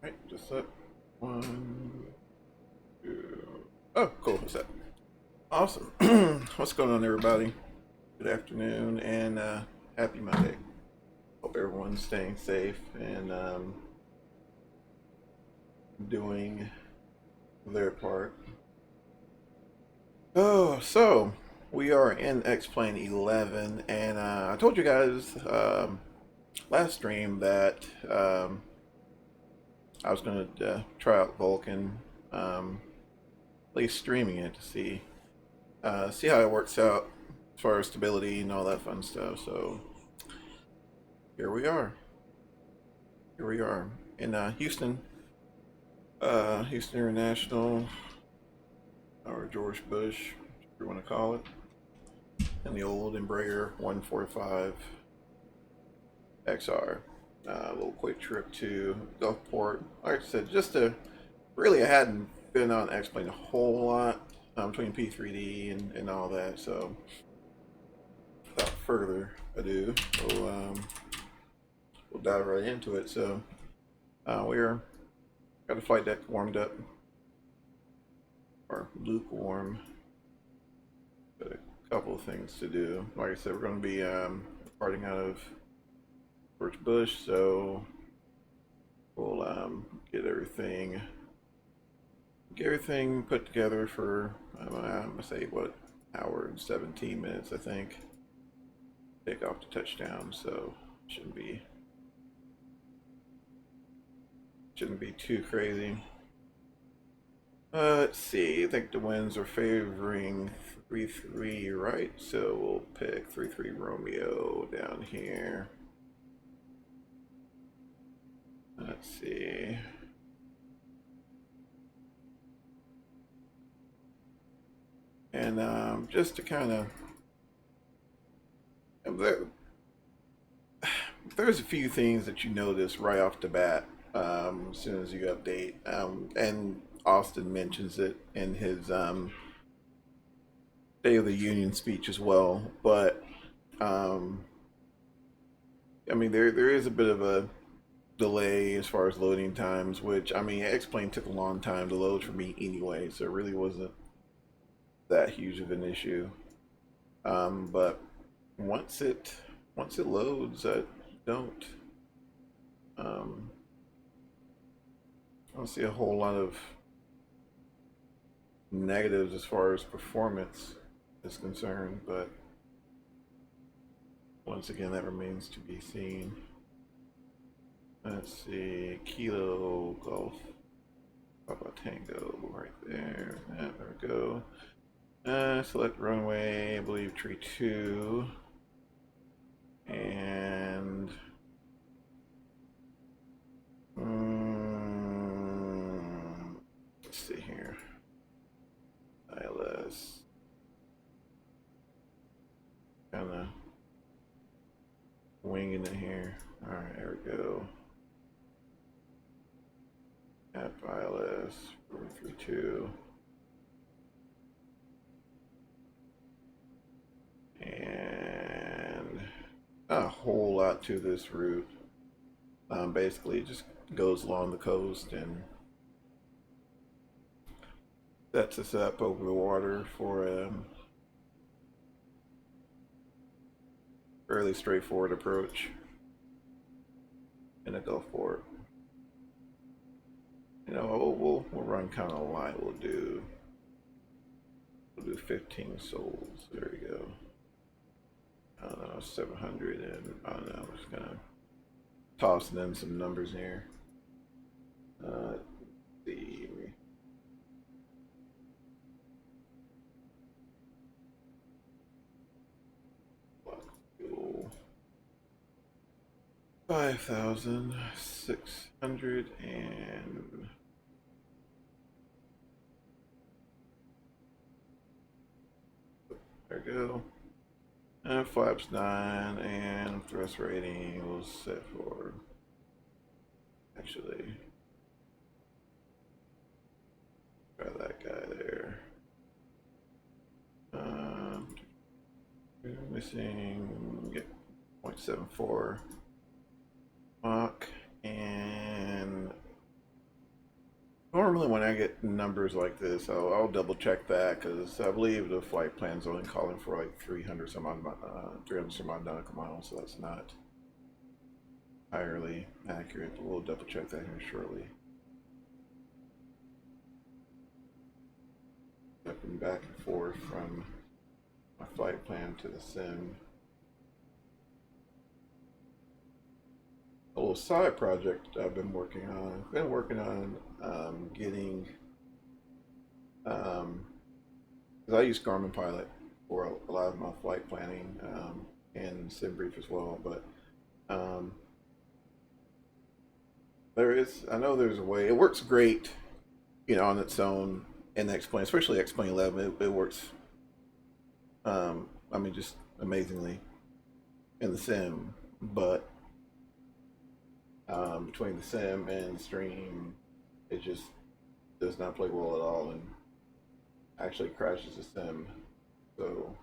Right, just up. One, two. Oh, cool. What's that? Awesome. What's going on, everybody? Good afternoon and happy Monday. Hope everyone's staying safe and doing their part. Oh, so we are in X-Plane 11, and I told you guys last stream that I was going to try out Vulkan, at least streaming it to see how it works out as far as stability and all that fun stuff. So here we are. Here we are in Houston, Houston International, or George Bush, if you want to call it, and the old Embraer 145 XR. A little quick trip to Gulfport. Like I said, just to really, I hadn't been on X-Plane a whole lot between P3D and all that. So without further ado, we'll dive right into it. So we're got the flight deck warmed up, or lukewarm. Got a couple of things to do. Like I said, we're going to be departing out of George Bush, so we'll get everything put together for I'm gonna say what, hour and 17 minutes, I think. Take off to touchdown, so shouldn't be too crazy. Let's see. I think the winds are favoring 3-3, right? So we'll pick 3-3 Romeo down here. Let's see. And just to kind of, there's a few things that you notice right off the bat as soon as you update. And Austin mentions it in his Day of the Union speech as well. But um, I mean, there is a bit of a delay as far as loading times, which I mean, X-Plane took a long time to load for me anyway, so it really wasn't that huge of an issue. But once it loads, don't um, I don't see a whole lot of negatives as far as performance is concerned, but once again, that remains to be seen. Let's see, Kilo Golf, Papa Tango, right there. There we go. Select runway, I believe tree 2. And let's see here. ILS. Kind of winging it here. Alright, there we go. App ILS 432. And a whole lot to this route. Basically, it just goes along the coast and sets us up over the water for a fairly straightforward approach in a Gulfport. You know, we'll run kind of light. We'll do 15 souls. There we go. I don't know, 700, and I don't know. Just kind of tossing in some numbers here. The 5,600 and there we go. And flaps 9 and thrust rating was set for, actually, try that guy there. Missing, get 0.74 Mach and normally when I get numbers like this, I'll double check that because I believe the flight plan's only calling for like 300 some odd 300 some odd nautical miles, so that's not entirely accurate. We'll double check that here shortly. Jumping back and forth from my flight plan to the sim. A little side project I've been working on. I've been working on getting, because I use Garmin Pilot for a lot of my flight planning and SimBrief as well. But I know there's a way. It works great, on its own in X-Plane, especially X-Plane 11. It works, I mean, just amazingly in the sim, but between the sim and the stream, it just does not play well at all and actually crashes the sim. So,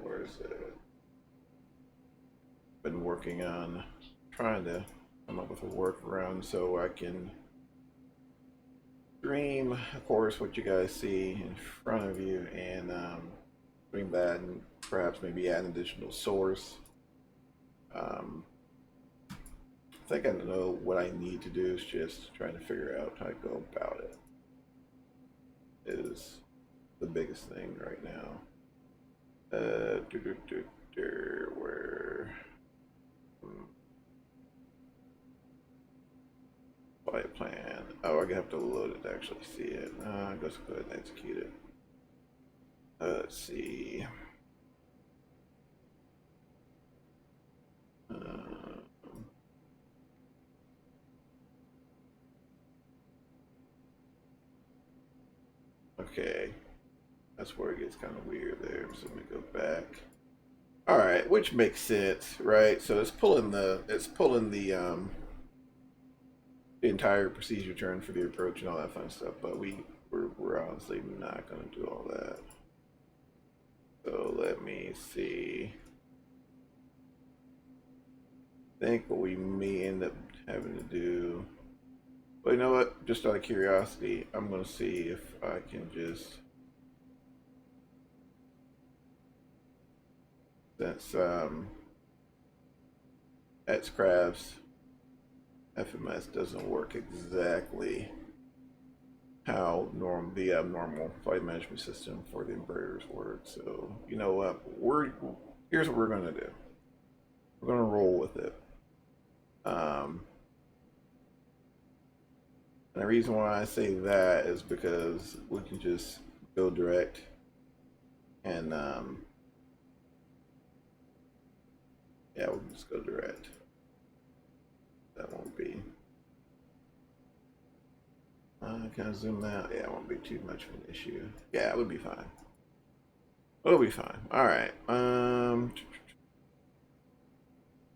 where is it? Been working on trying to come up with a workaround so I can stream, of course, what you guys see in front of you, and stream that, and perhaps maybe add an additional source. I think I know what I need to do. Is just trying to figure out how to go about it. Is the biggest thing right now. Where flight plan? Oh, I have to load it to actually see it. Let's go ahead and execute it. Let's see. Okay, that's where it gets kind of weird there. So let me go back. All right, which makes sense, right? So it's pulling the entire procedure turn for the approach and all that fun stuff, but we're honestly not going to do all that. So let me see. I think what we may end up having to do. Well, you know what? Just out of curiosity, I'm going to see if I can just, since AKRacing FMS doesn't work exactly how the normal flight management system for the inverters work. So you know what? Here's what we're going to do. We're going to roll with it. And the reason why I say that is because we can just go direct and yeah, we'll just go direct. That won't be. Can I zoom out? Yeah, it won't be too much of an issue. Yeah, it would be fine. It'll be fine. All right. I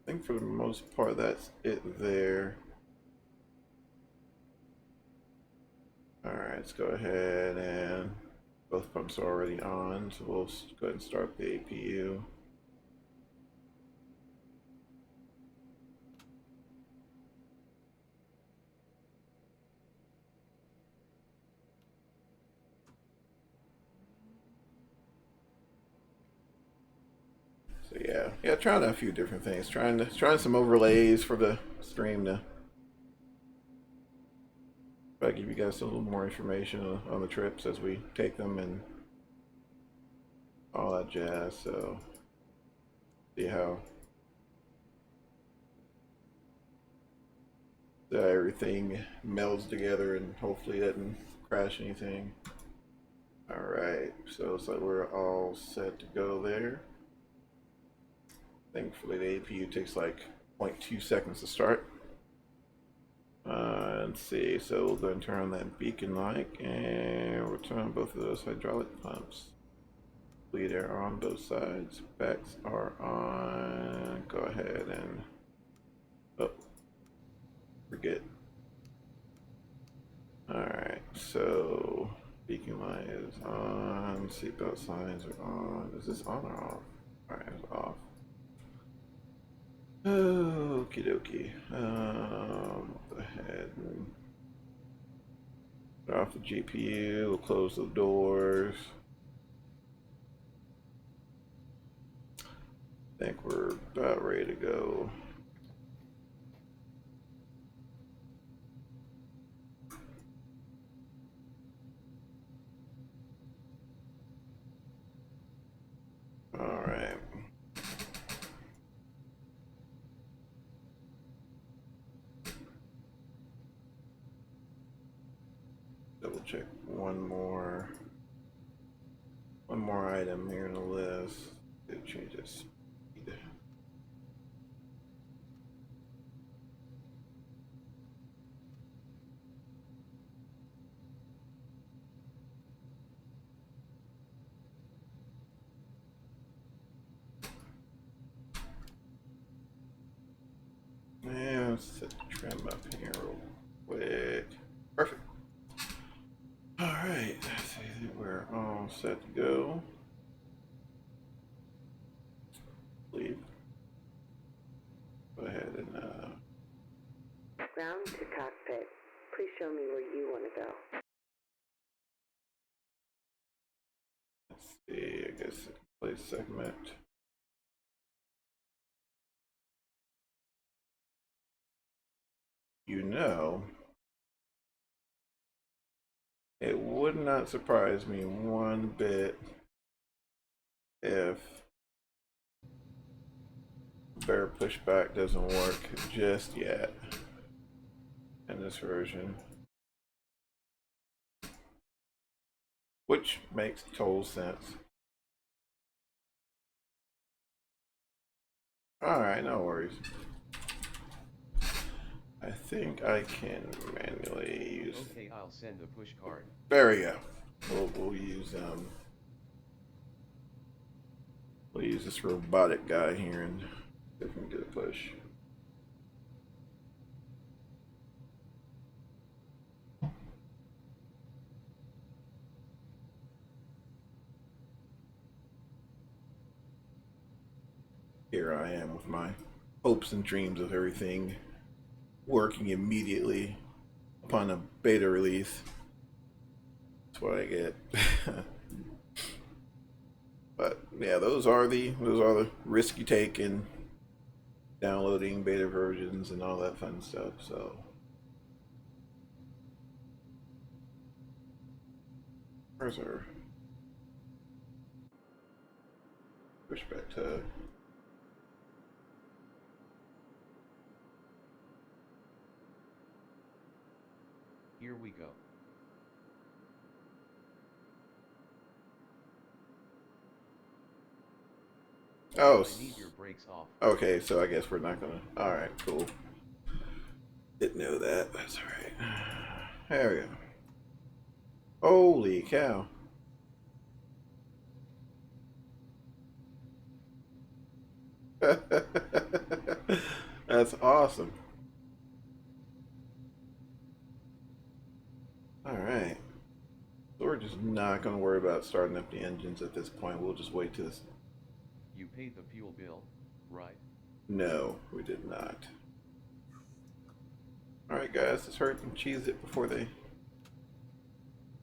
think for the most part that's it there. All right, let's go ahead and both pumps are already on, so we'll go ahead and start the APU. So yeah, trying a few different things. Trying some overlays for the stream to try to give you guys a little more information on the trips as we take them and all that jazz. So see how everything melds together and hopefully doesn't crash anything. All right, so it's like we're all set to go there. Thankfully, the APU takes like 0.2 seconds to start. Let's see, so we'll go and turn on that beacon light and we'll turn on both of those hydraulic pumps. Bleed air on both sides. Backs are on. Go ahead and forget. Alright, so beacon light is on. Seatbelt signs are on. Is this on or off? Alright, it's off. Okie dokie. Go ahead and turn off the GPU. We'll close the doors. I think we're about ready to go. All right. Double check one more item here in the list. It changes speed. Yeah, let's set the trim up here real quick. Perfect. All right, I think we're all set to go. Leave. Go ahead and Ground to cockpit. Please show me where you want to go. let's see. I guess play segment. You know, it would not surprise me one bit if bear pushback doesn't work just yet in this version, which makes total sense. All right, no worries. I think I can manually use. Okay, I'll send the push card. There we go. We'll use this robotic guy here and see if we can get a push. Here I am with my hopes and dreams of everything working immediately upon a beta release. That's what I get. But yeah, those are the risks you take in downloading beta versions and all that fun stuff. So where's our pushback tug? Here we go. Oh, I need your brakes off. okay, so I guess we're not gonna. All right, cool. Didn't know that. That's all right. There we go. Holy cow! That's awesome. All right. So we're just not gonna worry about starting up the engines at this point. We'll just wait till this. You paid the fuel bill, right? No, we did not. All right, guys, let's hurry up and cheese it before they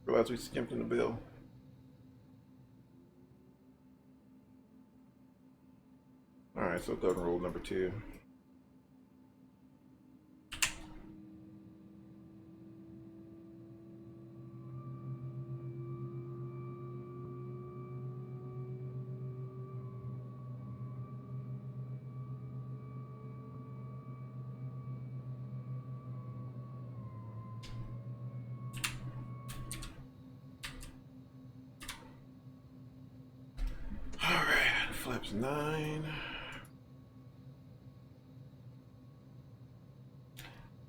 realize we skimped in the bill. All right, so golden rule number 2. All right, flaps 9.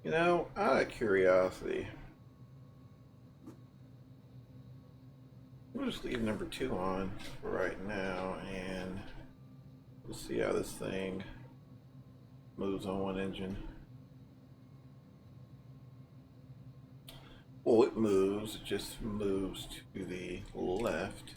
You know, out of curiosity, we'll just leave number 2 on for right now, and we'll see how this thing moves on one engine. Well, it moves, it just moves to the left.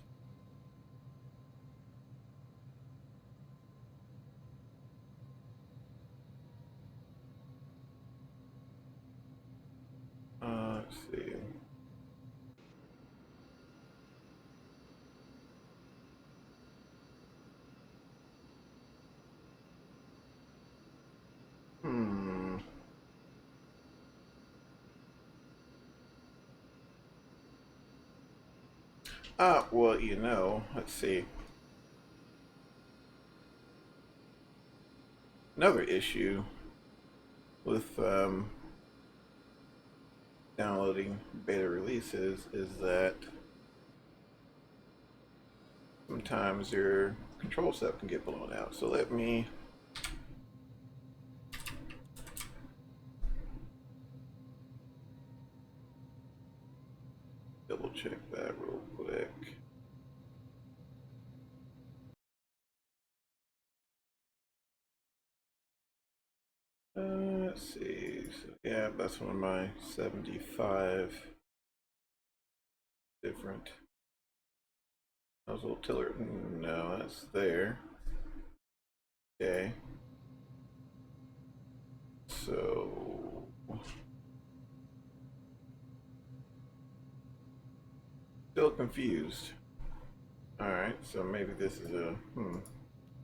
Well, let's see. Another issue with downloading beta releases is that sometimes your control set can get blown out. So let me double check that real quick. Let's see. So, yeah, that's one of my 75 different nozzle tiller. No, that's there. Okay. So still confused. Alright, so maybe this is a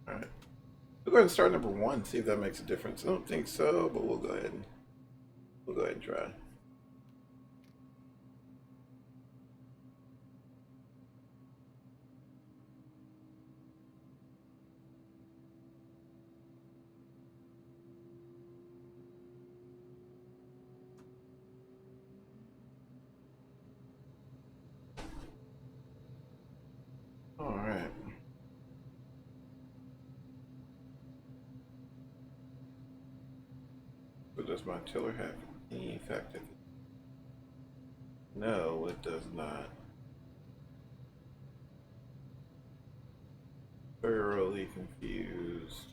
Alright. We'll go ahead and start number one, see if that makes a difference. I don't think so, but we'll go ahead and try. Alright. But does my tiller have any effect? No, it does not. Thoroughly confused.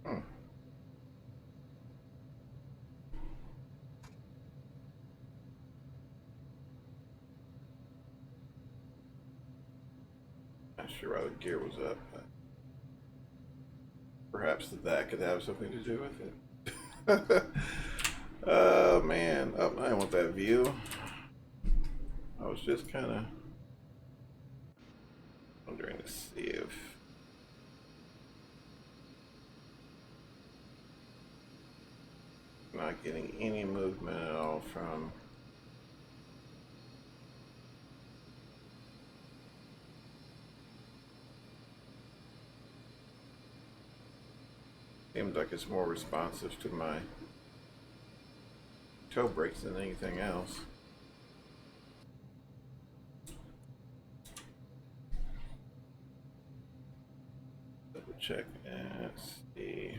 Hmm. Not sure why the gear was up. Perhaps that could have something to do with it. Oh man. Oh, I don't want that view. I was just kind of wondering to see if I'm not getting any movement at all from seems like it's more responsive to my toe brakes than anything else. Double check and see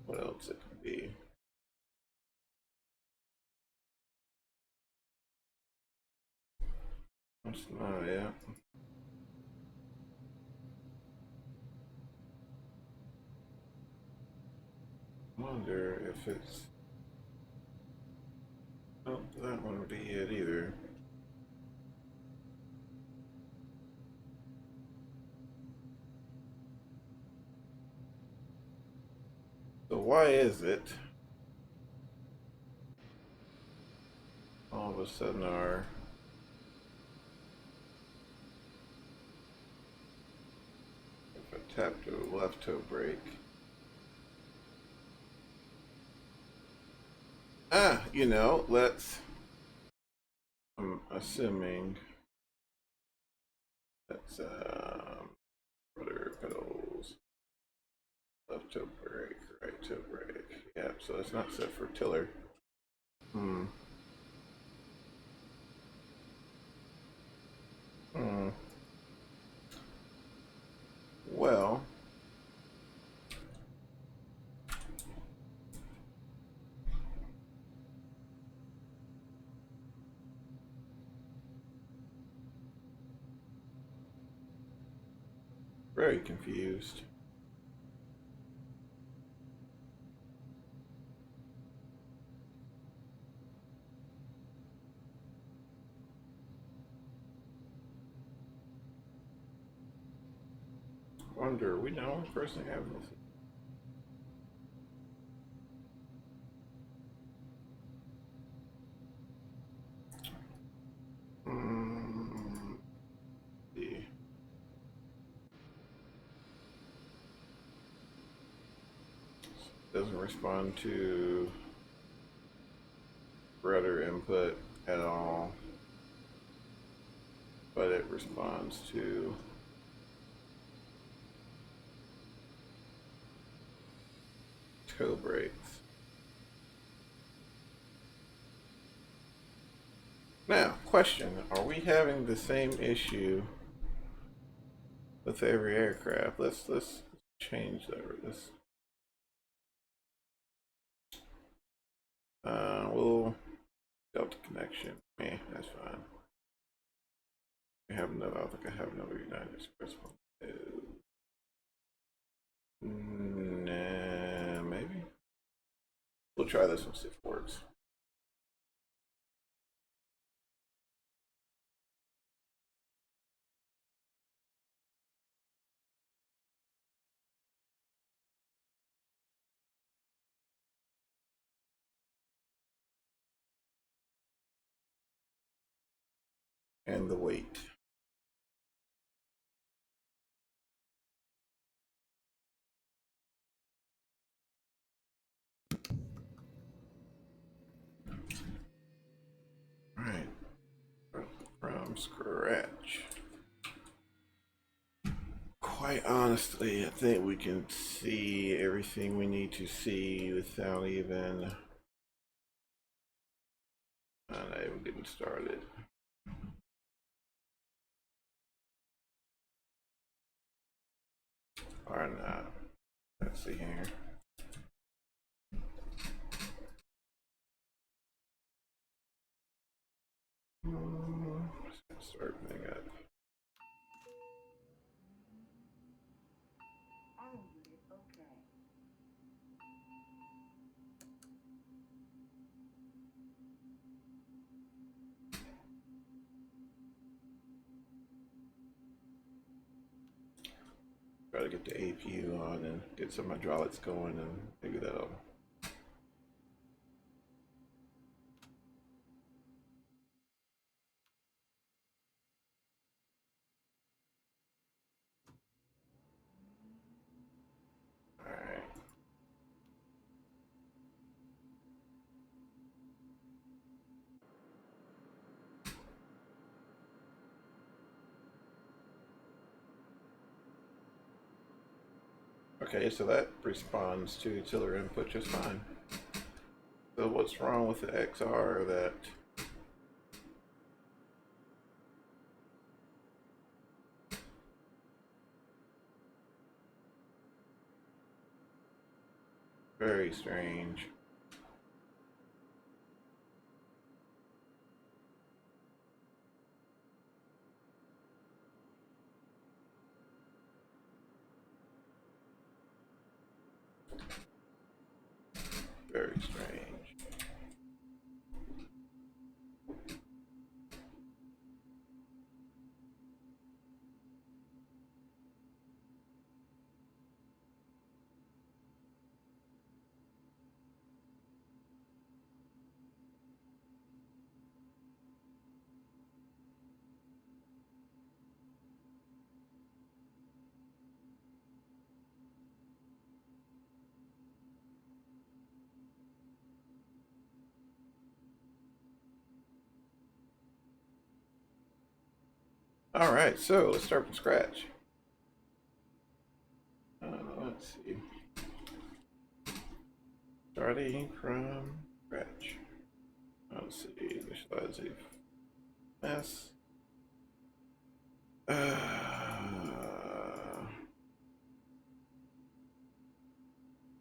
what else it could be. That's not it. Wonder if it's. Oh, that wouldn't be it either. So why is it all of a sudden our if I tap to left toe brake? Let's. I'm assuming that's rudder pedals, left toe brake, right toe brake. Yeah, so it's not set for tiller. Hmm. Hmm. Well, very confused. Wonder, we know one person having this. Hmm. See. Doesn't respond to rudder input at all, but it responds to toe brakes. Now, question, are we having the same issue with every aircraft? Let's change that. We'll Delta connection. That's fine. I have no. I don't think I have another United Express one. Nah, maybe. We'll try this one, see if it works. And the weight. Right. From scratch. Quite honestly, I think we can see everything we need to see without even getting started. Or not. Let's see here. Just gonna start everything up. Try to get the APU on and get some hydraulics going, and maybe that'll. Alright. Okay, so that responds to tiller input just fine. So what's wrong with the XR that very strange. Very strange. All right, so let's start from scratch. Let's see. Starting from scratch. Let's see. Visualize a mess.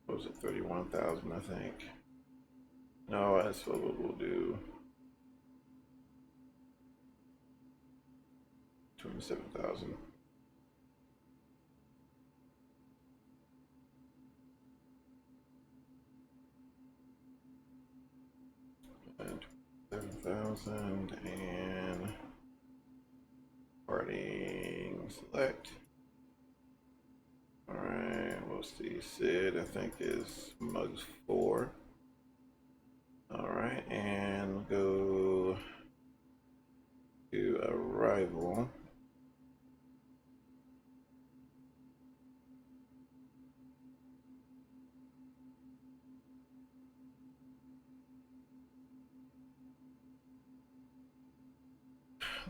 What was it? 31,000, I think. No, that's what we'll do. 27,000. And 7,000 and parting select. All right, we'll see. Sid, I think is mugs 4. All right, and go to arrival.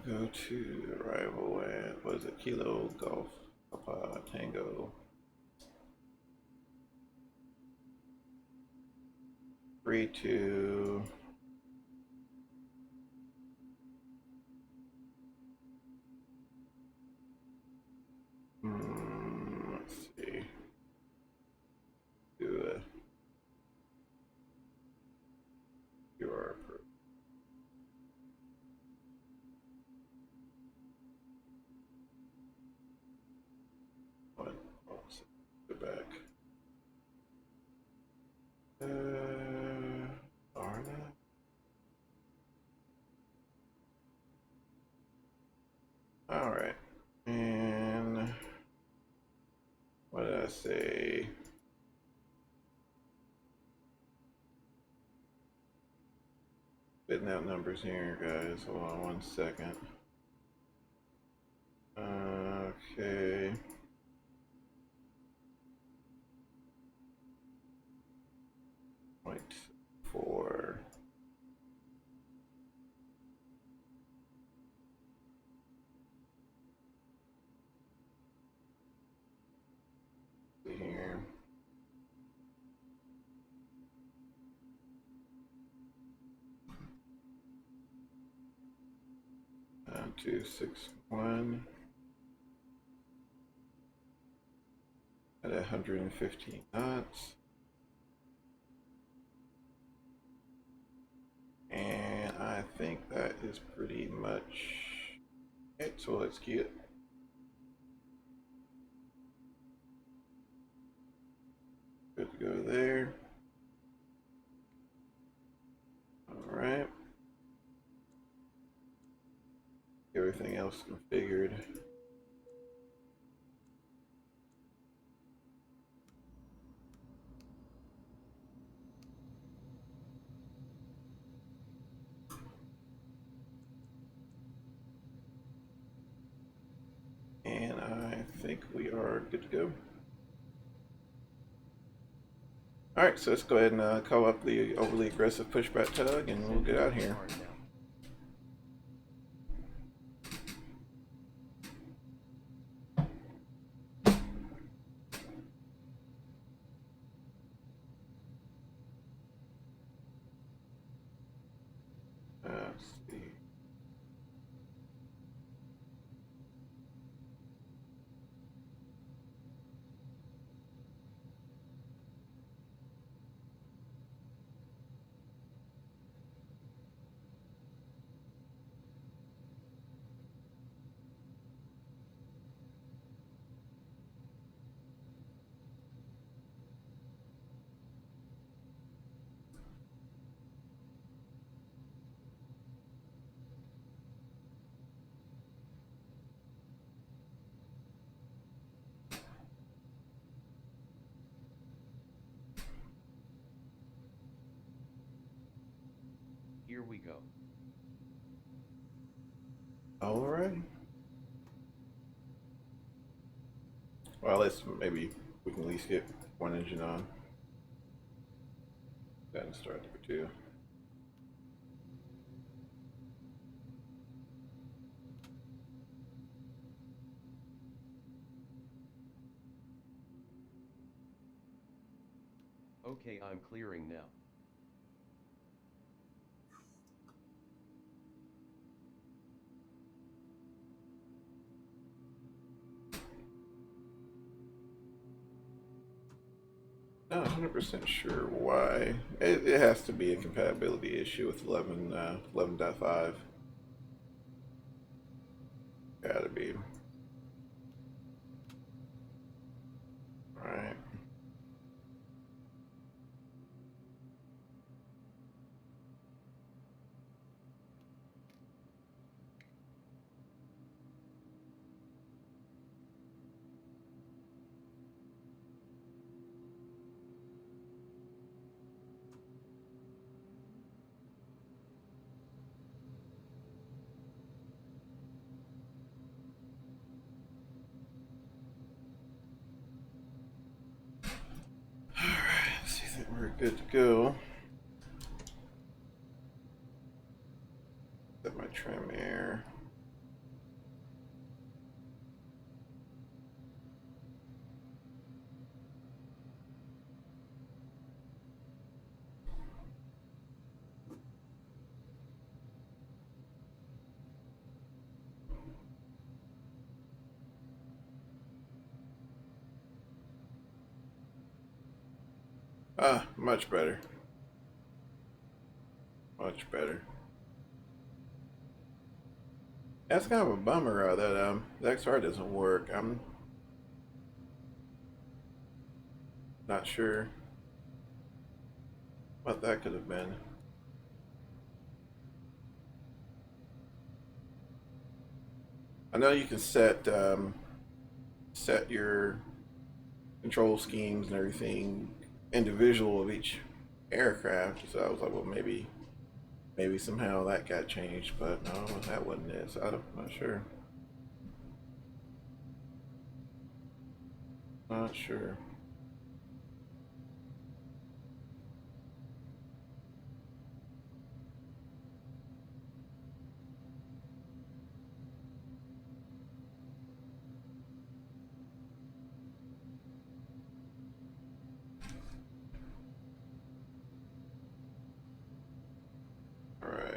Go to arrival at, what is it, Kilo Golf Papa Tango 32. Let's see. Do a QR proof. What? Oh, go back. Arna. All right. And what did I say? Spitting out numbers here, guys. Hold on 1 second. Okay. Point 4. See here. 261 at 115 knots. And I think that is pretty much it. So let's get good to go there. All right. Everything else configured. And I think we are good to go. All right, so let's go ahead and call up the overly aggressive pushback tug, and we'll get out of here. Let's see. Here we go. All right. Well, let's maybe we can at least get one engine on. Then start number 2. Okay, I'm clearing now. Not 100% sure why. It has to be a compatibility issue with 11.5. Gotta be. Right. Alright, let's see that we're good to go. Set my trim here. Ah, much better. Much better. That's kind of a bummer that the XR doesn't work. I'm not sure what that could have been. I know you can set your control schemes and everything individual of each aircraft. So I was like, well, maybe somehow that got changed, but no, that wasn't it. So I'm not sure. Not sure. All right.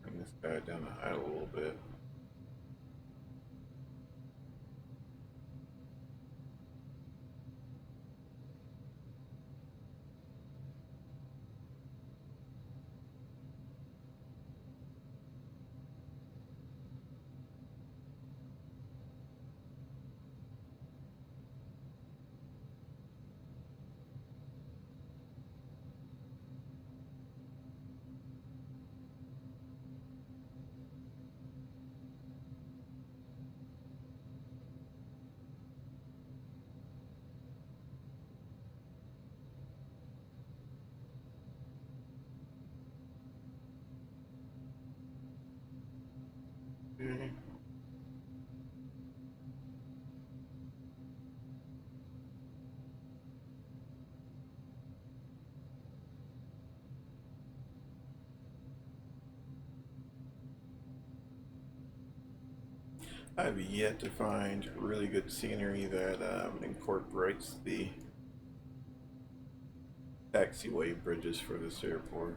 Bring this guy down the height a little bit. Okay. I've yet to find really good scenery that incorporates the taxiway bridges for this airport.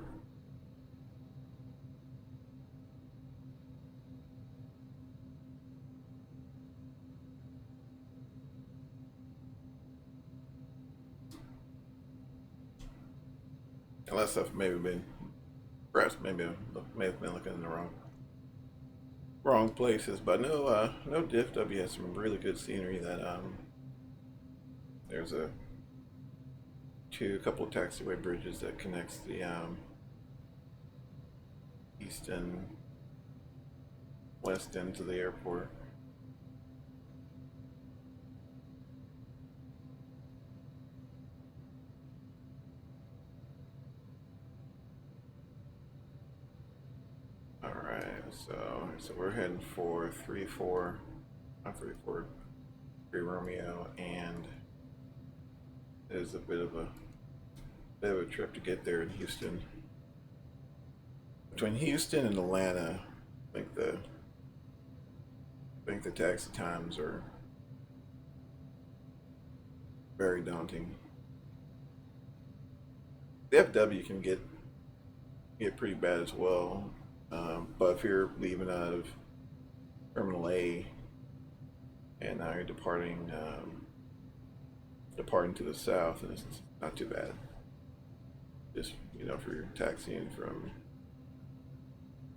Unless I've maybe been, perhaps maybe I may have been looking in the wrong places. But no, no DFW has some really good scenery that there's a couple of taxiway bridges that connects the east and west end to the airport. All right, so we're heading for 3-4, not 3-4, 3 Romeo, and it is a bit of a trip to get there in Houston. Between Houston and Atlanta, I think the taxi times are very daunting. The FW can get pretty bad as well, but if you're leaving out of Terminal A and now you're departing to the south, and it's not too bad. Just if you're taxiing from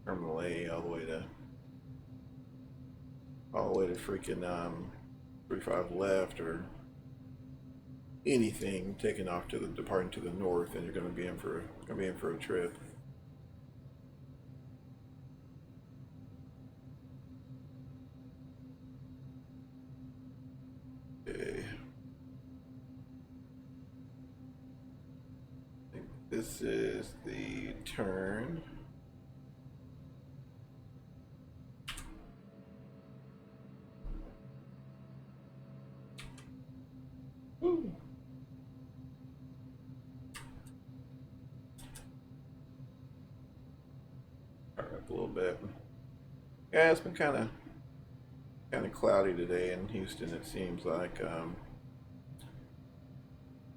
Terminal A all the way to freaking 35 left or anything taking off to the departing to the north, and you're going to be in for a trip. Okay. I think this is the turn. bit. Yeah, it's been kind of cloudy today in Houston. It seems like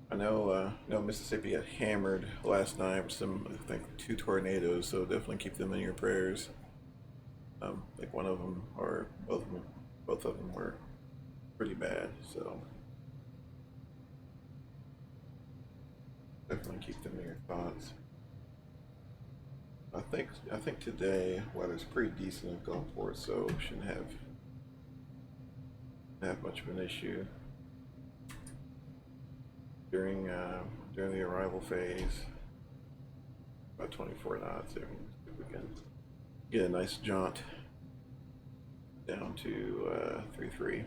I know Mississippi got hammered last night with some, I think, 2 tornadoes. So definitely keep them in your prayers. I think one of them or both of them were pretty bad. So definitely keep them in your thoughts. I think today weather's pretty decent in Gulfport, so shouldn't have much of an issue during the arrival phase. About 24 knots. There, we can get a nice jaunt down to 3-3.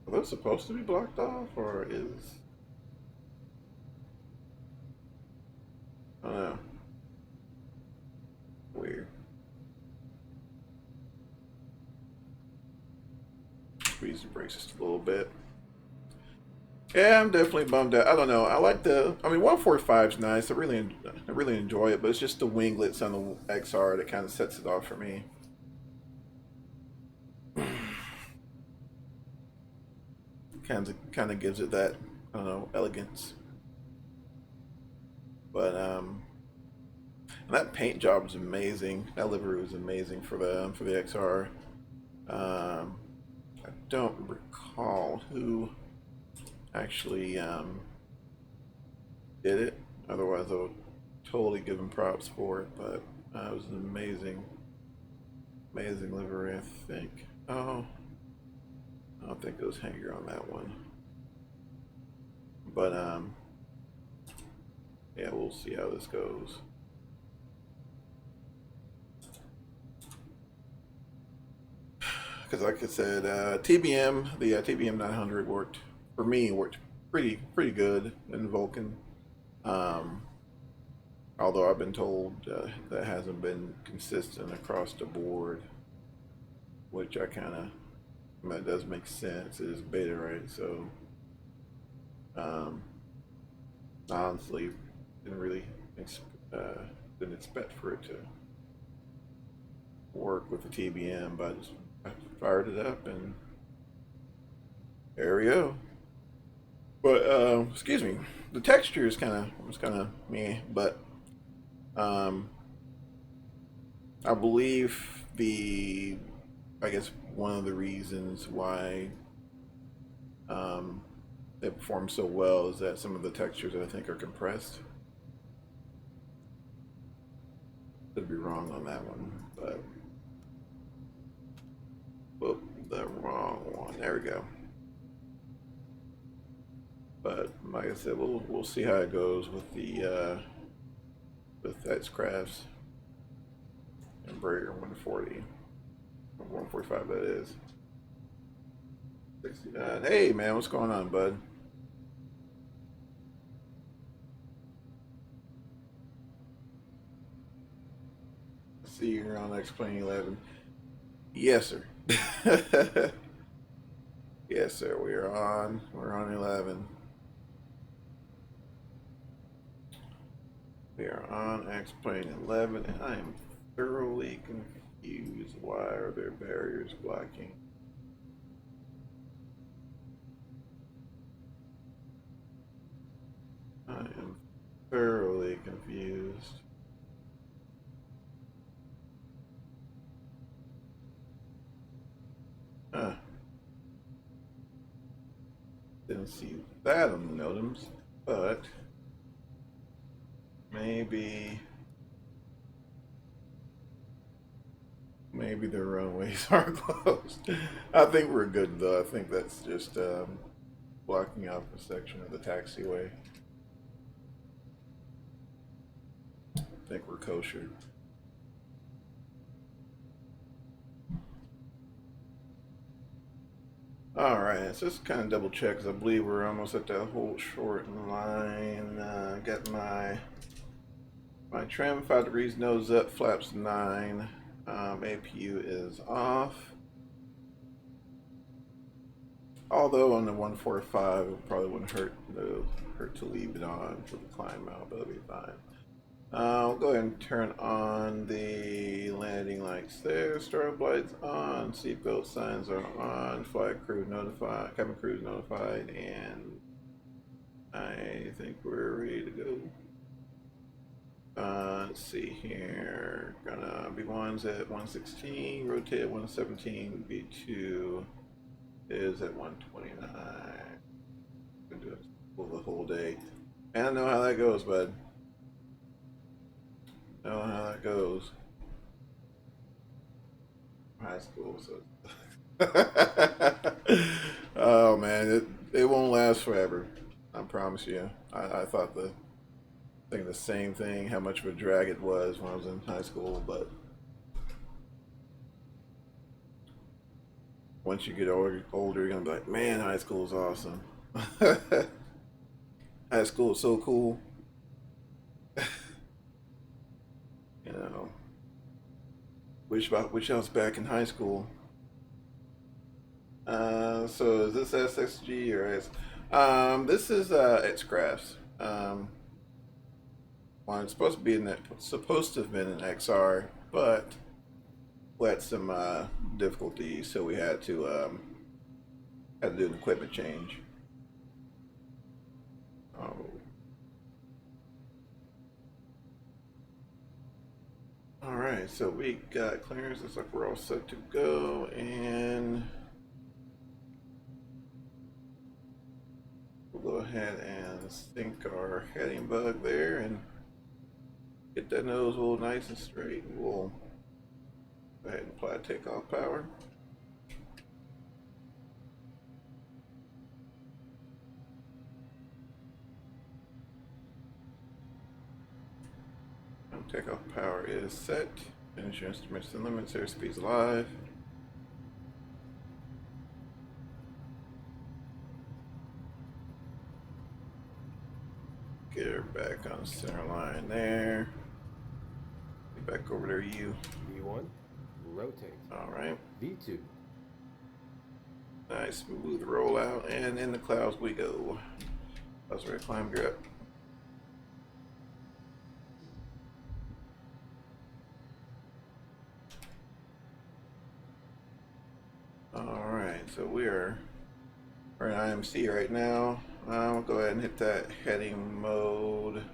Are those supposed to be blocked off, or is... I don't know. Weird. Squeeze the brakes just a little bit. Yeah, I'm definitely bummed out. I don't know. I like the... I mean, 145 is nice. I really enjoy it, but it's just the winglets on the XR that kind of sets it off for me. Kind of gives it that, I don't know, elegance. But and that paint job was amazing. That livery was amazing for the XR. I don't recall who actually did it. Otherwise, I would totally give him props for it. But it was an amazing livery. I think. Oh, I don't think it was Hanger on that one. But yeah, we'll see how this goes. Because like I said, TBM, the TBM 900 worked for me. Worked pretty good in Vulkan. Although I've been told that hasn't been consistent across the board, which I kind of, that does make sense. It is beta, right? So honestly, didn't really didn't expect for it to work with the TBM, but I fired it up and there we go. But excuse me, the texture is kind of meh, but I believe I guess one of the reasons why it performs so well is that some of the textures I think are compressed. Could be wrong on that one, but whoop, the wrong one. There we go. But like I said, we'll see how it goes with the with X-Crafts and Brager 140, 145 that is. 69. Hey man, what's going on, bud? See you're on X-Plane 11. Yes, sir. Yes, sir. We're on 11. We are on X-Plane 11, and I am thoroughly confused. Why are there barriers blocking? I am thoroughly confused. Huh. Didn't see that on the NOTAMs, but maybe the runways are closed. I think we're good though. I think that's just blocking off a section of the taxiway. I think we're kosher. All right, so just kind of double check because I believe we're almost at that whole short line. Got my trim 5 degrees, nose up, flaps 9. APU is off. Although on the 145, it probably wouldn't hurt to leave it on for the climb out, but it'll be fine. I'll go ahead and turn on the landing lights there. Strobe lights on. Seatbelt signs are on. Flight crew notified. Cabin crew is notified, and I think we're ready to go. Let's see here. Gonna B1's at 116. Rotate at 117. B2 is at 129. Gonna do it the whole day. And I know how that goes, bud. Know how that goes. High school, so. Oh man, it won't last forever. I promise you. I thought the same thing, how much of a drag it was when I was in high school, but once you get older, you're gonna be like, man, high school is awesome. High school is so cool. You know, wish I was back in high school. So is this SXG or S? This is X-Crafts. Well, it's supposed to have been an XR, but we had some difficulties, so we had to do an equipment change. Oh. All right, so we got clearance. Looks like we're all set to go, and we'll go ahead and sync our heading bug there and get that nose a little nice and straight. We'll go ahead and apply takeoff power. Takeoff power is set. Finish your instruments and limits. Airspeed's alive. Get her back on the center line there. Get back over there, you. V1, rotate. All right. V2. Nice smooth rollout, and in the clouds we go. That's where I climb grip. Alright, so we're in IMC right now. I'll go ahead and hit that heading mode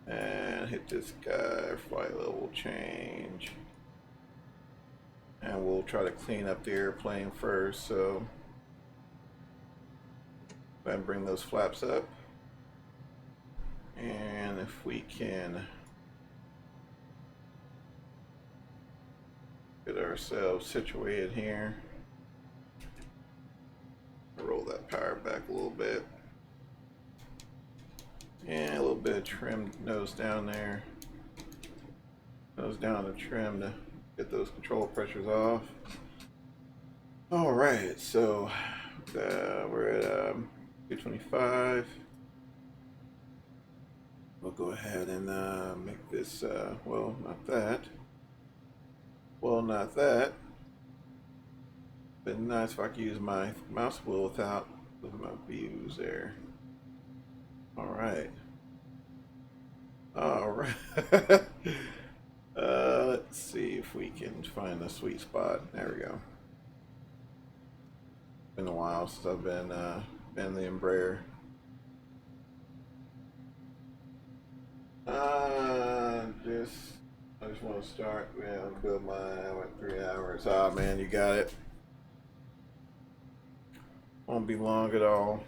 and hit this guy, flight level change. And we'll try to clean up the airplane first, so go ahead and bring those flaps up. And if we can get ourselves situated here. Roll that power back a little bit. And a little bit of trim nose down there. Nose down to trim to get those control pressures off. Alright, so we're at 225. We'll go ahead and make this, well, not that. Well, not that. Been nice if I could use my mouse wheel without my views there. Alright. Alright. Let's see if we can find the sweet spot. There we go. Been a while since I've been in the Embraer. I just want to start. Yeah, build my 3 hours. Ah, man, you got it. Won't be long at all.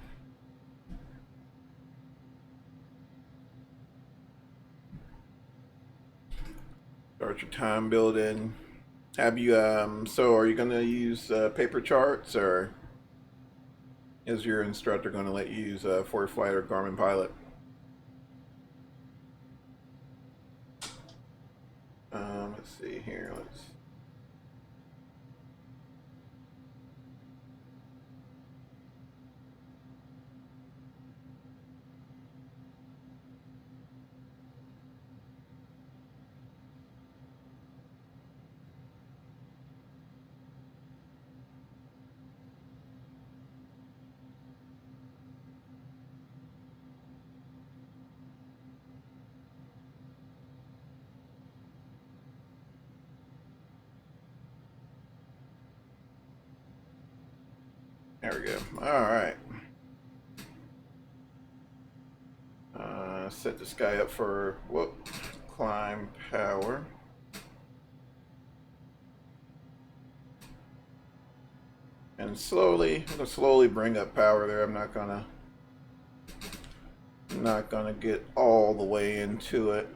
Start your time building. Have you so are you going to use paper charts, or is your instructor going to let you use FortiFlight or Garmin Pilot? Let's see here. There we go. All right. Set this guy up for climb power. And I'm gonna slowly bring up power there. I'm not gonna get all the way into it.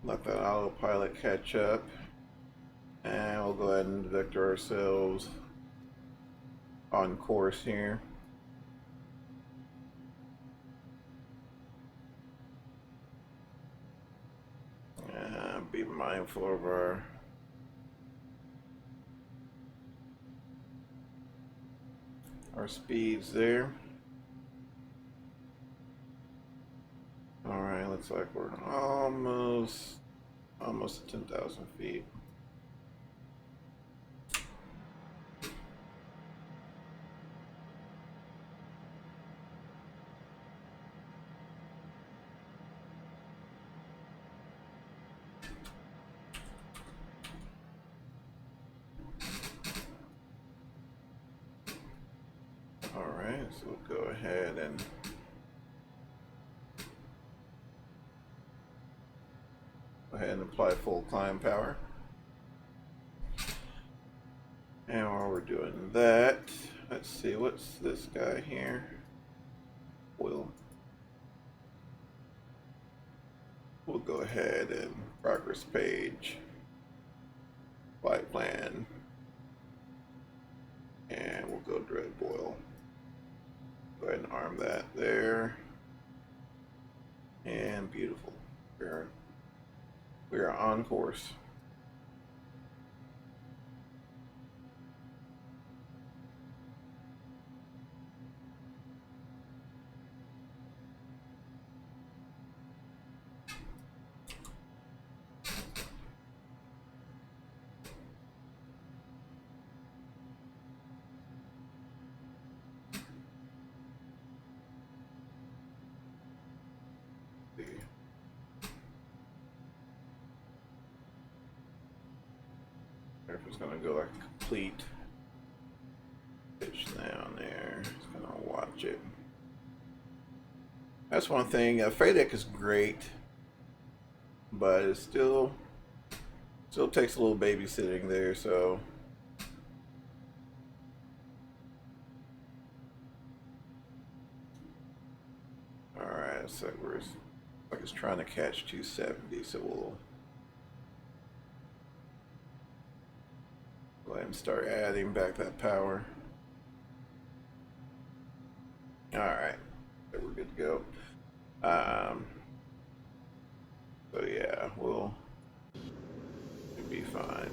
Let that autopilot catch up. And we'll go ahead and vector ourselves on course here. Be mindful of our speeds there. Alright, looks like we're almost at 10,000 feet. Alright, so we'll go ahead and apply full climb power. And while we're doing that, let's see, what's this guy here? We'll go ahead and progress page, flight plan, and we'll go dread boil. Go ahead and arm that there. And beautiful. We are on course. If it's gonna go like a complete pitch down there, it's gonna watch it. That's one thing. FADEC is great, but it still takes a little babysitting there. So all right, so it's trying to catch 270, so we'll go ahead and start adding back that power. All right, so we're good to go. So yeah, we'll be fine.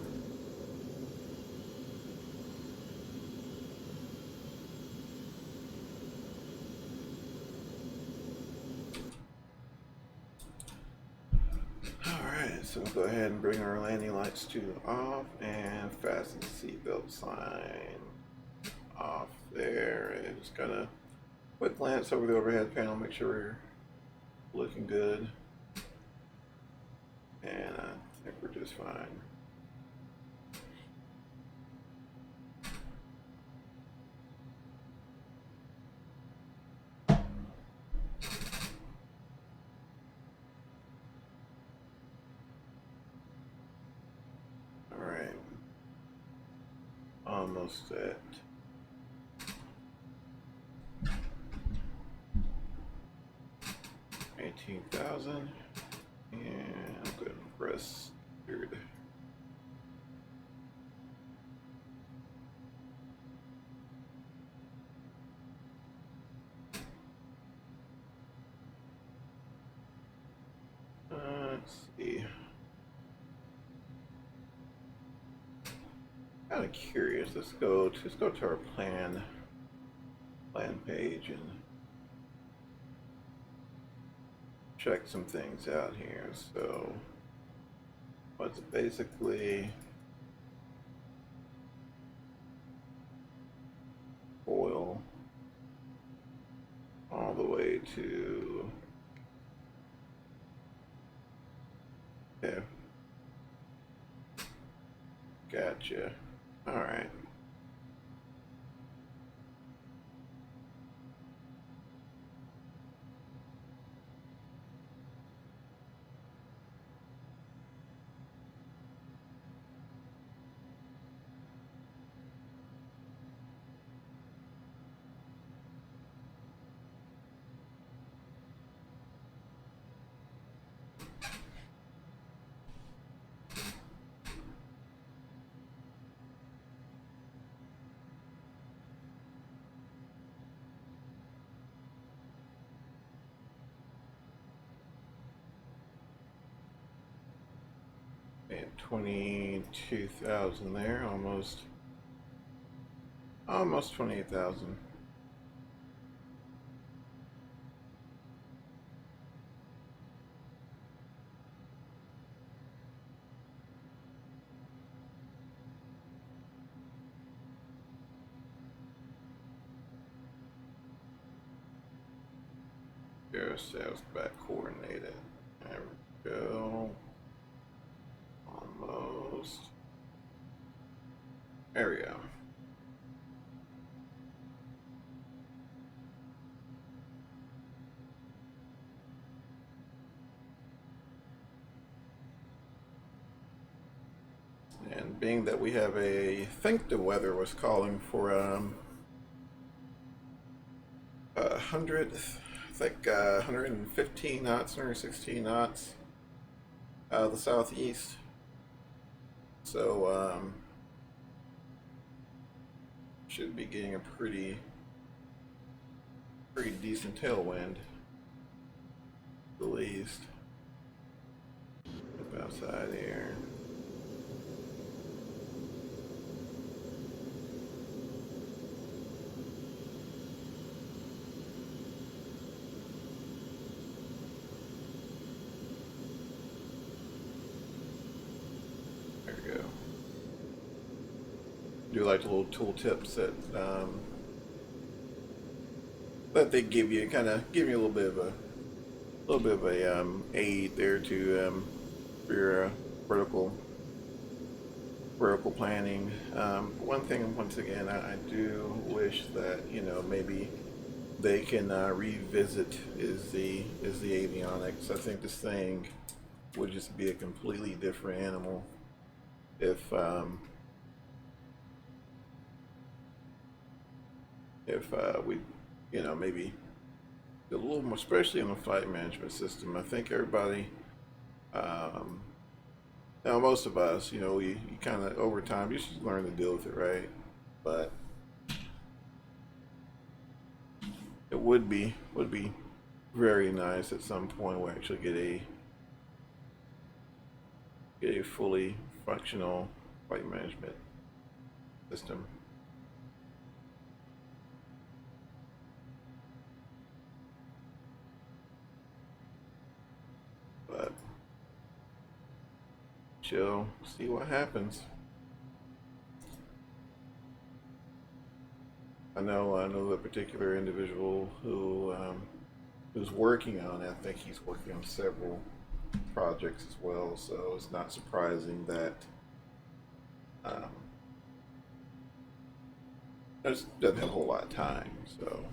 Alright, so we'll go ahead and bring our landing lights to off and fasten the seatbelt sign off there. And just gonna quick glance over the overhead panel, make sure we're looking good. And I think we're just fine. Alright. Almost at 18,000. And I'm going to press weird. Let's see. Kind of curious. Let's go to our plan page and check some things out here. So what's basically oil all the way to Gotcha. All right. And 22,000 there, almost 28,000. Zero sales back coordinated. There we go. Almost. There we go. And being that we have I think the weather was calling for 100, I think 115 knots, 116 knots out of the southeast. So should be getting a pretty decent tailwind, at the least. Step outside here. There we go. Do like the little tool tips that that they give you, kind of give you a little bit of a aid there to for your vertical planning. One thing, once again, I do wish that, you know, maybe they can revisit is the avionics. I think this thing would just be a completely different animal if we, you know, maybe a little more, especially in the flight management system. I think everybody, now most of us, you know, you kind of over time you should learn to deal with it, right? But it would be very nice at some point we actually get a fully functional flight management system. But chill, see what happens. I know the particular individual who's working on it. I think he's working on several projects as well, so it's not surprising that doesn't have a whole lot of time. So,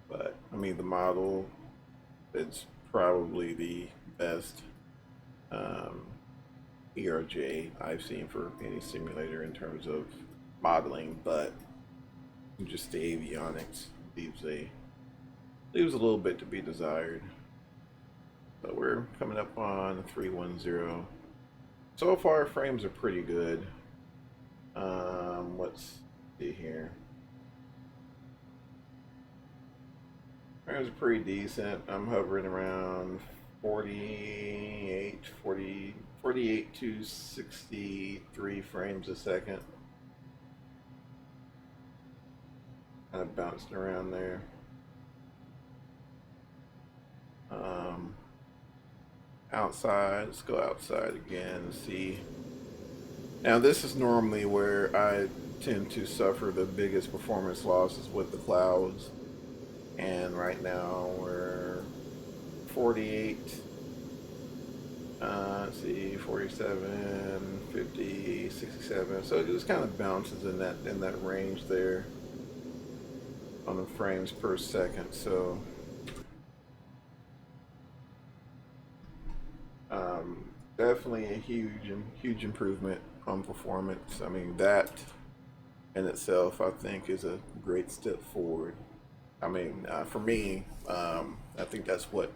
but I mean, the model, it's probably the best ERJ I've seen for any simulator in terms of modeling, but just the avionics leaves a little bit to be desired. But we're coming up on 310. So far, frames are pretty good. Let's see here. Frames are pretty decent. I'm hovering around 48 to 63 frames a second. Kind of bouncing around there. Outside, let's go outside again and see. Now this is normally where I tend to suffer the biggest performance losses with the clouds. And right now we're 48 Let's see, 47, 50, 67. So it just kind of bounces in that range there on the frames per second. So definitely a huge improvement on performance. I mean, that in itself, I think, is a great step forward. I mean, for me, I think that's what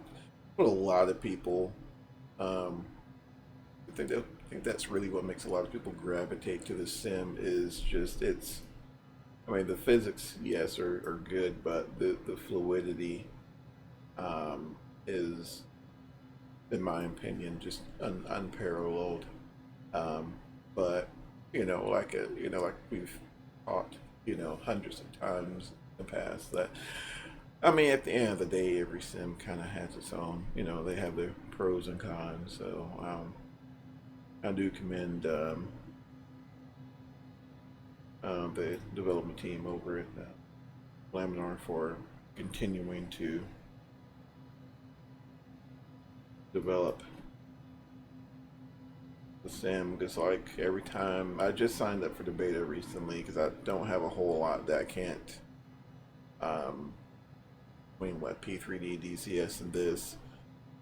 a lot of people. Um, I think that's really what makes a lot of people gravitate to the sim is just its. I mean, the physics, yes, are good, but the fluidity is, in my opinion, just unparalleled. Um, but like we've taught, hundreds of times in the past that I mean, at the end of the day, every sim kind of has its own. They have their pros and cons. So I do commend the development team over at Laminar for continuing to develop the sim. Because like every time I just signed up for the beta recently because I don't have a whole lot that I can't. Between what P3D, DCS, and this,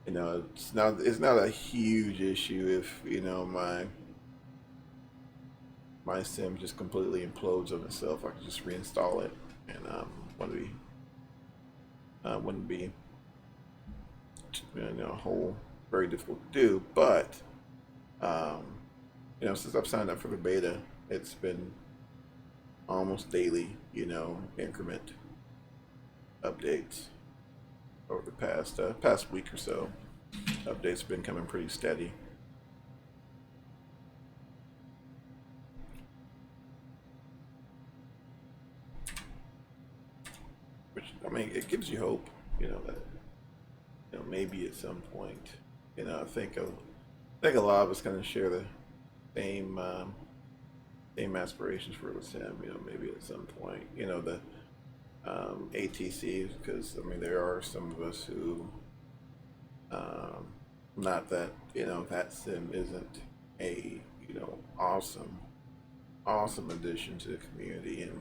it's not a huge issue if my sim just completely implodes on itself. I can just reinstall it, and wouldn't be a whole very difficult to do. But um, since I've signed up for the beta, it's been almost daily, increment updates over the past week or so. Updates have been coming pretty steady. Which I mean, it gives you hope, that maybe at some point, I think a lot of us kind of share the same same aspirations for the sim. Maybe at some point, the ATCs, because I mean there are some of us who, not that that sim isn't a awesome addition to the community, and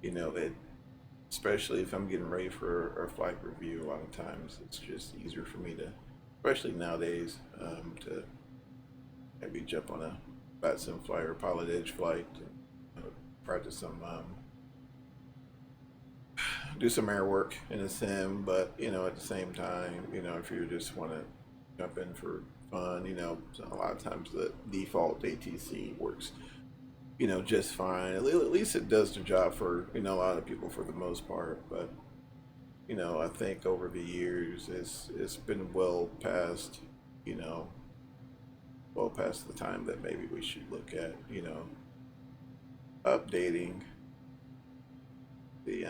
it, especially if I'm getting ready for a flight review, a lot of times it's just easier for me to, especially nowadays, to maybe jump on a bat sim flight or pilot edge flight and practice some, do some air work in a sim. But at the same time, if you just want to jump in for fun, a lot of times the default ATC works just fine. At least it does the job for a lot of people for the most part. But I think over the years it's been well past the time that maybe we should look at updating the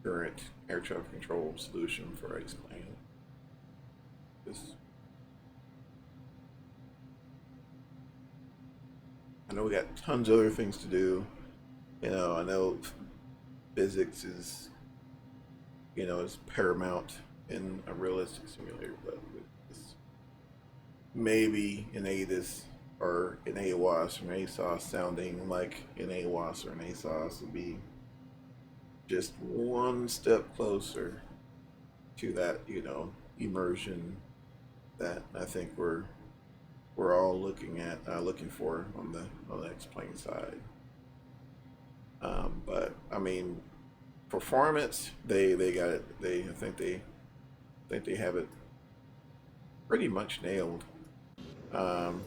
current air traffic control solution for ice plane. I know we got tons of other things to do. I know physics is paramount in a realistic simulator, but maybe an ATIS or an AWAS or an ASOS sounding like an AWAS or an ASOS would be just one step closer to that, immersion that I think we're all looking for on the X-plane side. But I mean, performance, they got it. I think they have it pretty much nailed. Um,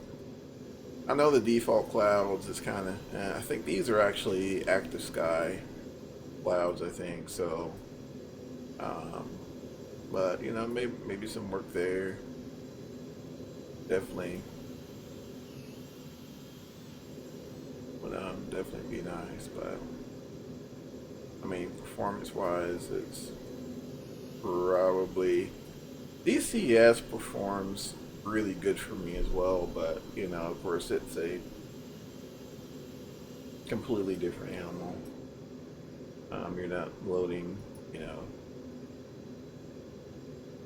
I know the default clouds is kind of. I think these are actually active sky clouds. I think so. Um, but maybe some work there. Definitely would definitely be nice. But I mean, performance wise, it's probably DCS performs really good for me as well. But of course, it's a completely different animal. You're not loading,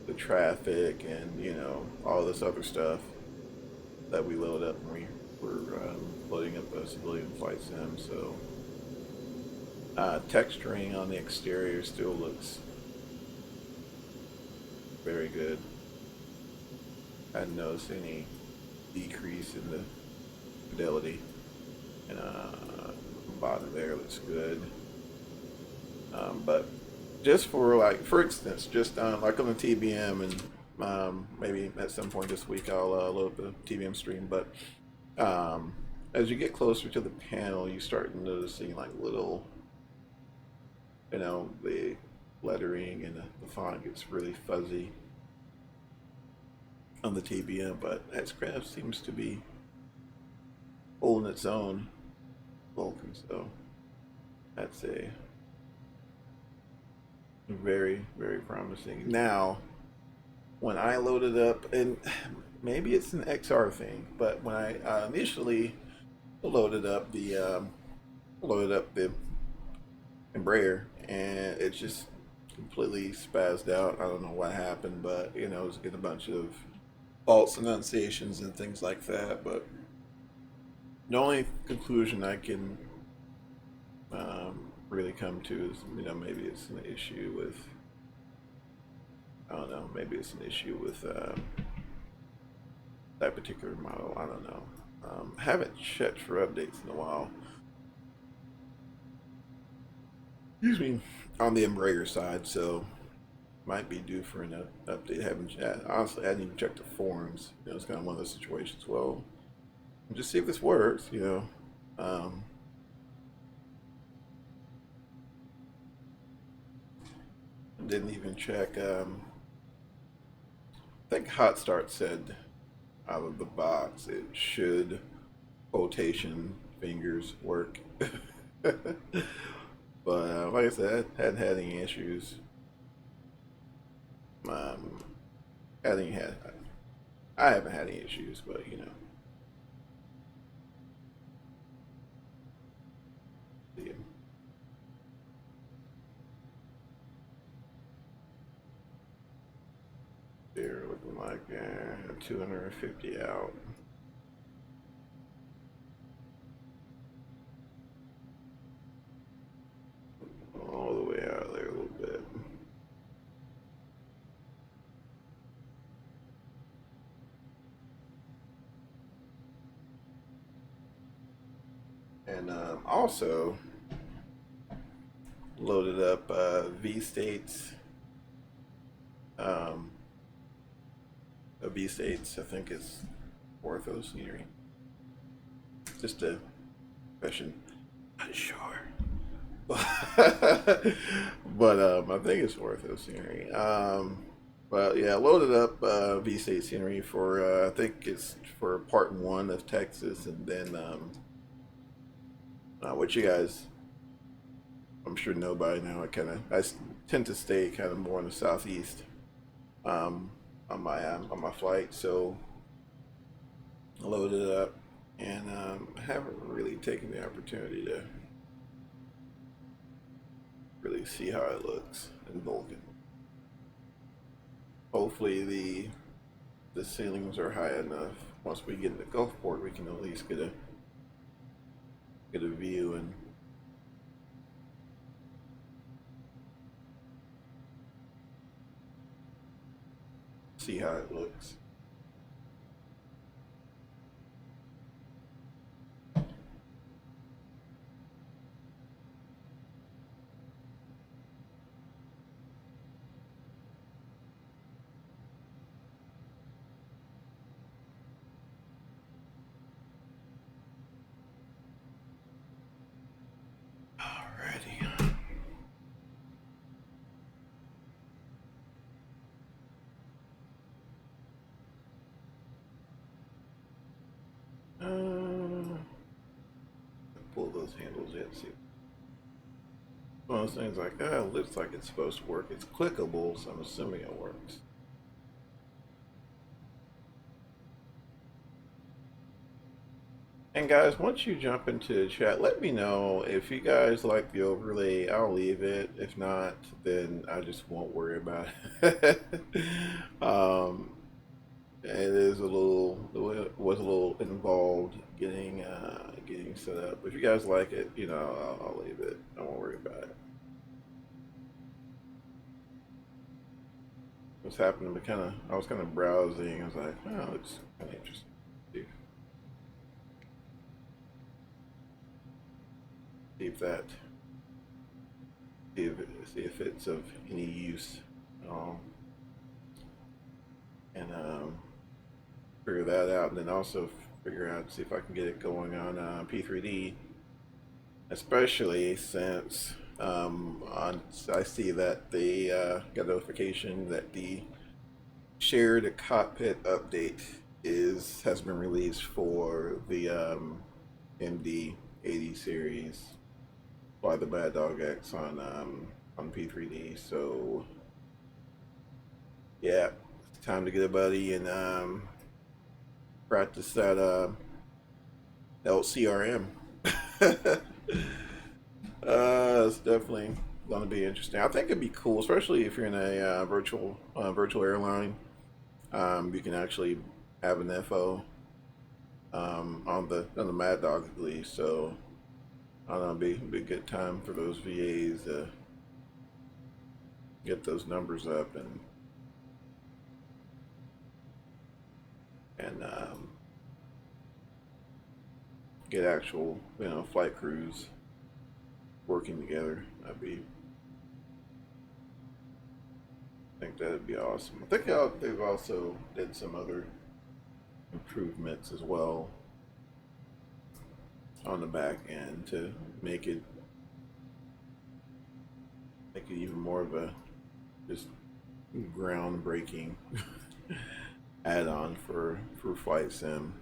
the traffic and all this other stuff that we load up when we're loading up a civilian flight sim. So texturing on the exterior still looks very good. I didn't notice any decrease in the fidelity, and bottom there looks good. But just for like, for instance, just like on the TBM, and maybe at some point this week I'll load up the TBM stream. But as you get closer to the panel, you start noticing like little, the lettering and the font gets really fuzzy on the TBM. But Xcraft seems to be holding its own, Vulkan. So that's a very, very promising. Now, when I loaded up, and maybe it's an XR thing, but when I initially loaded up the Embraer, and it just completely spazzed out. I don't know what happened, but it was getting a bunch of false enunciations and things like that. But the only conclusion I can really come to is, maybe it's an issue with, I don't know, maybe it's an issue with that particular model. I don't know. Haven't checked for updates in a while. Excuse me, on the Embraer side, so might be due for an update. Honestly, I hadn't even checked the forums. It's kind of one of those situations. Well, just see if this works. Didn't even check. I think Hot Start said out of the box it should quotation fingers work. But like I said, I hadn't had any issues. Hadn't had. I haven't had any issues, but yeah. They're looking like 250 out. All the way out there a little bit. And also loaded up V-States. V-States, I think it's ortho scenery. Just a question. Not sure. But I think it's ortho scenery. But yeah, loaded up V-State scenery for I think it's for part 1 of Texas, and then what you guys, I'm sure know by now, I tend to stay kind of more in the southeast on my flight, so I loaded it up, and haven't really taken the opportunity to really see how it looks in Vulkan. Hopefully the ceilings are high enough. Once we get into Gulfport, we can at least get a view and see how it looks. Alrighty. Pull those handles in, see. One of those things like, it looks like it's supposed to work. It's clickable, so I'm assuming it works. And guys, once you jump into the chat, let me know if you guys like the overlay. I'll leave it. If not, then I just won't worry about it. It is a little, what was a little involved getting getting set up. If you guys like it, you know, I'll leave it. I won't worry about it. What's happening? But I was kind of browsing. I was like, oh, it's kind of interesting. See if that, see if it's of any use at all, and figure that out, and then also figure out see if I can get it going on P3D, especially since I see that they got a notification that the shared cockpit update has been released for the MD80 series by the Bad Dog X on P3D. So yeah, it's time to get a buddy and practice that LCRM. It's definitely going to be interesting. I think it'd be cool, especially if you're in a virtual airline. You can actually have an FO on the Mad Dog at least. So I don't know, be a good time for those VAs to get those numbers up and get actual, you know, flight crews working together. I think that'd be awesome. I think they've also did some other improvements as well on the back end to make it even more of a just groundbreaking add-on for flight sim.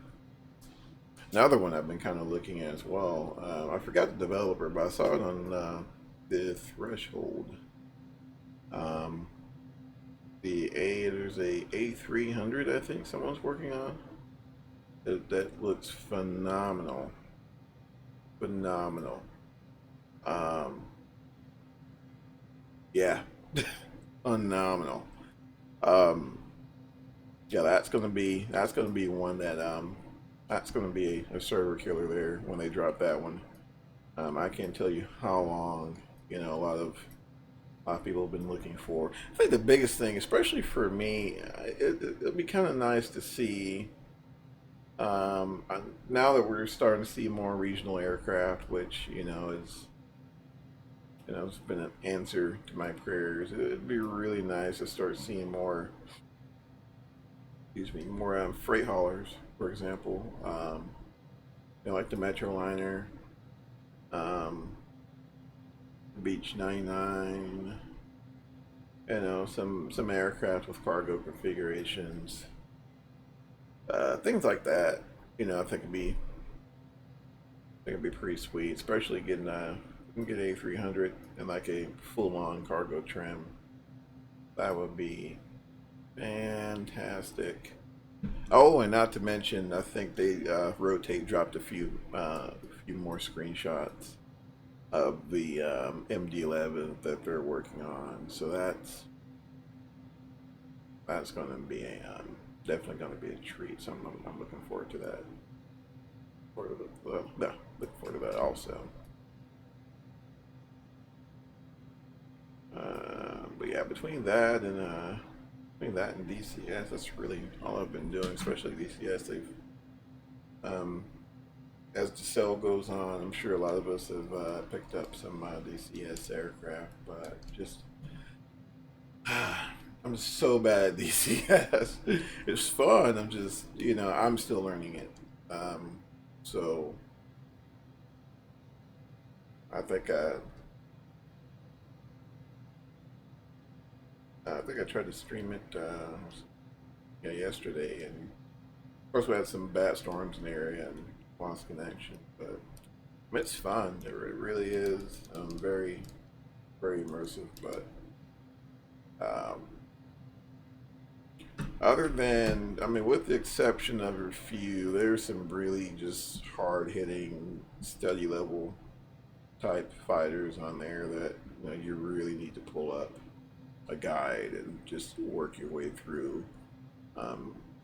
Another one I've been kind of looking at as well. I forgot the developer, but I saw it on the Threshold. There's a A300 I think someone's working on. That looks phenomenal. Phenomenal. Yeah, phenomenal. Yeah, that's gonna be one that that's gonna be a server killer there when they drop that one. I can't tell you how long, you know, a lot of people have been looking for. I think the biggest thing, especially for me, it'd be kind of nice to see. Now that we're starting to see more regional aircraft, which it's been an answer to my prayers. It'd be really nice to start seeing more, more freight haulers, for example. Like the Metroliner, Beach 99. Some aircraft with cargo configurations, things like that. I think it'd be pretty sweet, especially getting get A300 and like a full-on cargo trim. That would be fantastic. Oh, and not to mention, I think they Rotate dropped a few more screenshots of the MD11 that they're working on. So that's going to be definitely going to be a treat. So I'm looking forward to that. Looking forward to that also. But yeah, between that and DCS, that's really all I've been doing. Especially DCS, they've as the sale goes on, I'm sure a lot of us have picked up some DCS aircraft, but just I'm so bad at DCS. It's fun. I'm just I'm still learning it. So I think I tried to stream it yesterday, and of course we had some bad storms in the area and lost connection, but it's fun. It really is very, very immersive. But other than, with the exception of a few, there's some really just hard-hitting, study level type fighters on there that you really need to pull up a guide and just work your way through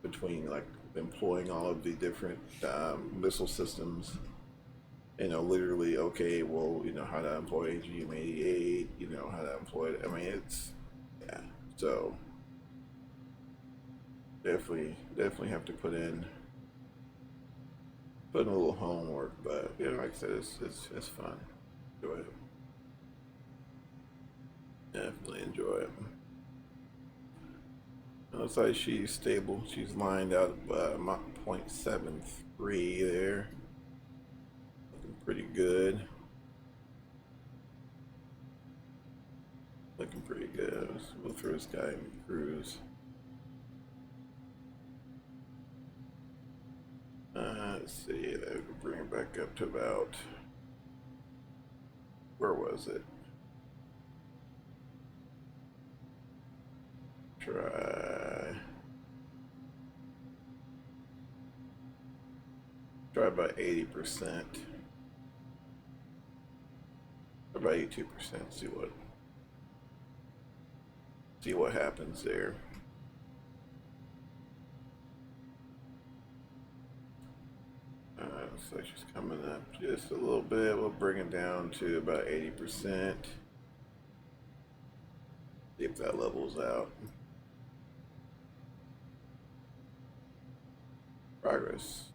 between like employing all of the different missile systems. Literally, okay, well, how to employ GM-88, how to employ it. I mean, it's, yeah. So definitely have to put in a little homework, but like I said, it's fun. Enjoy it. Definitely enjoy it. Looks like she's stable. She's lined out Mach 0.73 there. Looking pretty good. Looking pretty good. Let's go through this guy in cruise. Let's see. That would bring it back up to about. Where was it? Try about 80%. About 82%. See what happens there. So she's coming up just a little bit. We'll bring it down to about 80%. See if that levels out. Progress.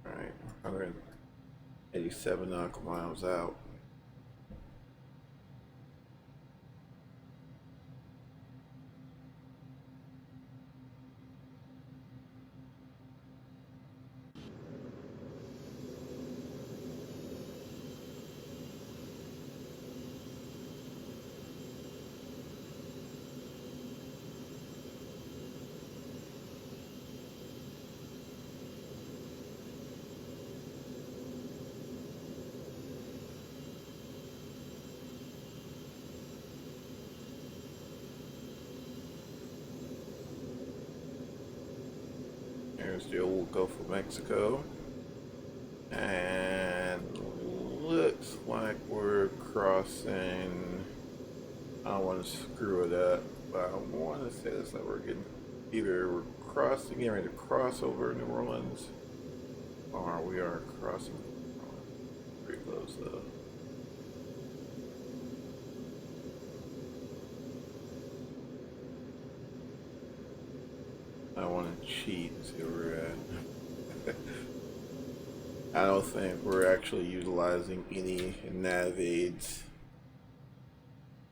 All right, 187 nautical miles out. There's the old Gulf of Mexico. And looks like we're crossing. I don't want to screw it up, but I want to say this, that we're getting getting ready to cross over New Orleans, or we are crossing. Pretty close though. I want to cheat and see where we're at. I don't think we're actually utilizing any nav aids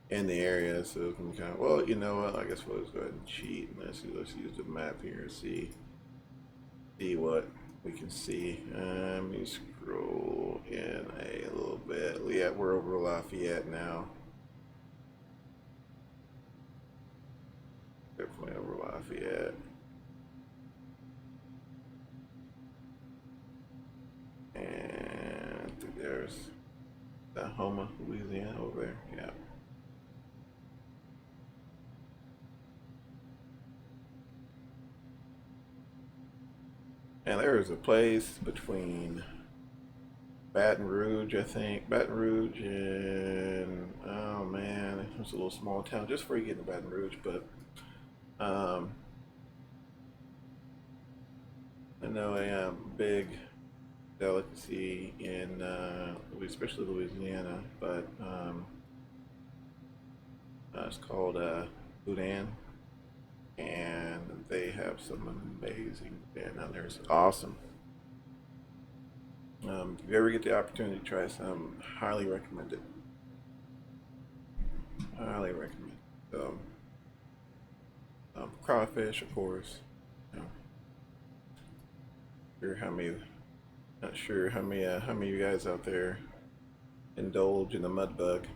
in the area, so we can kind of, well, you know what, I guess we'll just go ahead and cheat, and let's use the map here and see what we can see. Let me scroll in a little bit. Yeah, we're over Lafayette now. Definitely over Lafayette. And I think there's Houma, Louisiana over there. Yeah. And there is a place between Baton Rouge, I think. Baton Rouge and, oh man, it's a little small town just before you get into Baton Rouge, but I know a big delicacy in especially Louisiana, but it's called Boudin, and they have some amazing food down there. It's awesome. If you ever get the opportunity to try some, highly recommend it. Highly recommend it. So, crawfish, of course. You know, not sure how many of you guys out there indulge in the mud bug.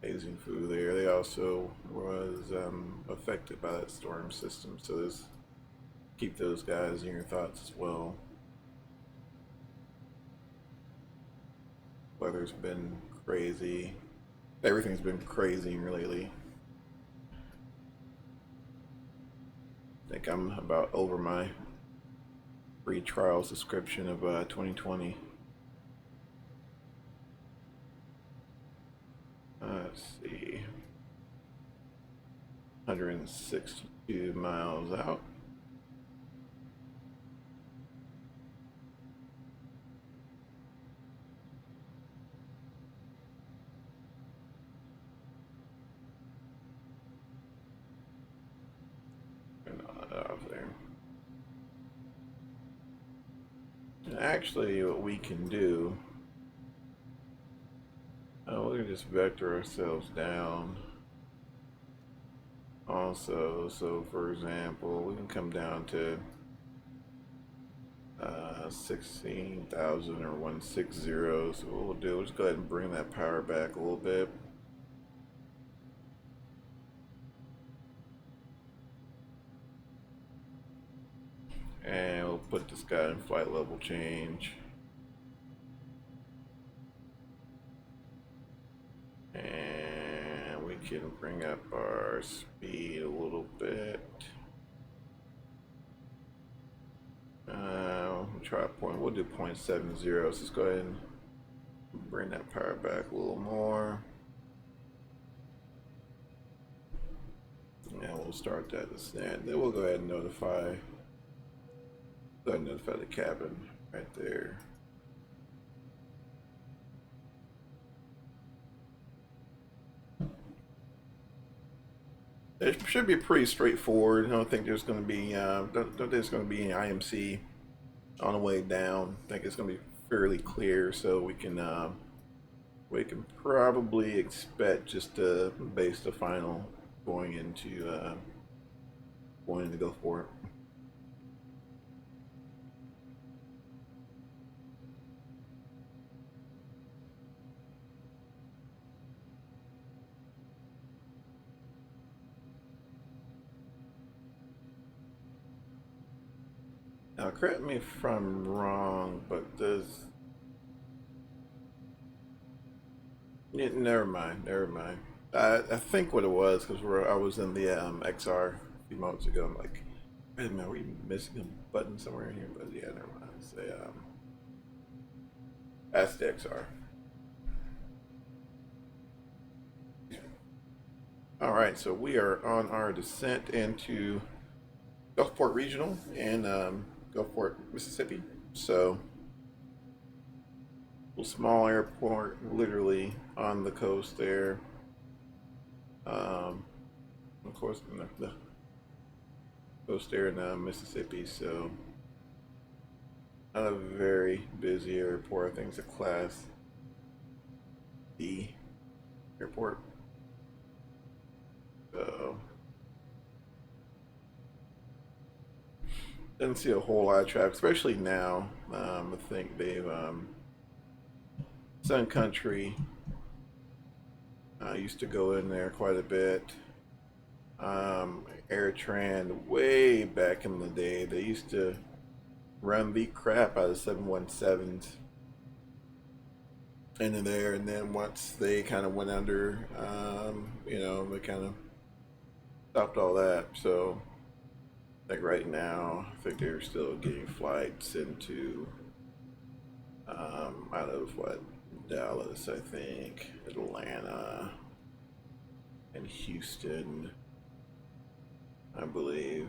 Amazing food there. They also was affected by that storm system, so this keep those guys in your thoughts as well. Weather's been crazy. Everything's been crazy lately. I think I'm about over my free trial subscription of 2020. Let's see. 162 miles out. Out there. Actually, what we can do, we can just vector ourselves down. Also, so for example, we can come down to 16,000 or 160. So what we'll do, we'll just go ahead and bring that power back a little bit. And we'll put this guy in flight level change. And we can bring up our speed a little bit. We'll try a point. We'll do 0.70. So let's go ahead and bring that power back a little more. And we'll start that descent. Then we'll go ahead and notify. Go ahead and notify the cabin right there. It should be pretty straightforward. I don't think there's going to be don't think there's going to be any IMC on the way down. I think it's going to be fairly clear, so we can probably expect just to base the final going into go for it. Now, correct me if I'm wrong, but does... Yeah, never mind. I think what it was, because I was in the XR a few moments ago. I'm like, wait a minute, are we missing a button somewhere in here? But yeah, never mind. Say, that's the XR. All right, so we are on our descent into Gulfport Regional in Gulfport, Mississippi. So, a small airport, literally on the coast there. Of course, the coast there in Mississippi. So, not a very busy airport. I think it's a Class D airport. So, didn't see a whole lot of traffic, especially now. I think they've Sun Country used to go in there quite a bit. AirTran, way back in the day, they used to run the crap out of 717s into there, and then once they kind of went under, they kind of stopped all that. So, like right now, I think they're still getting flights into out of Dallas, I think, Atlanta, and Houston, I believe.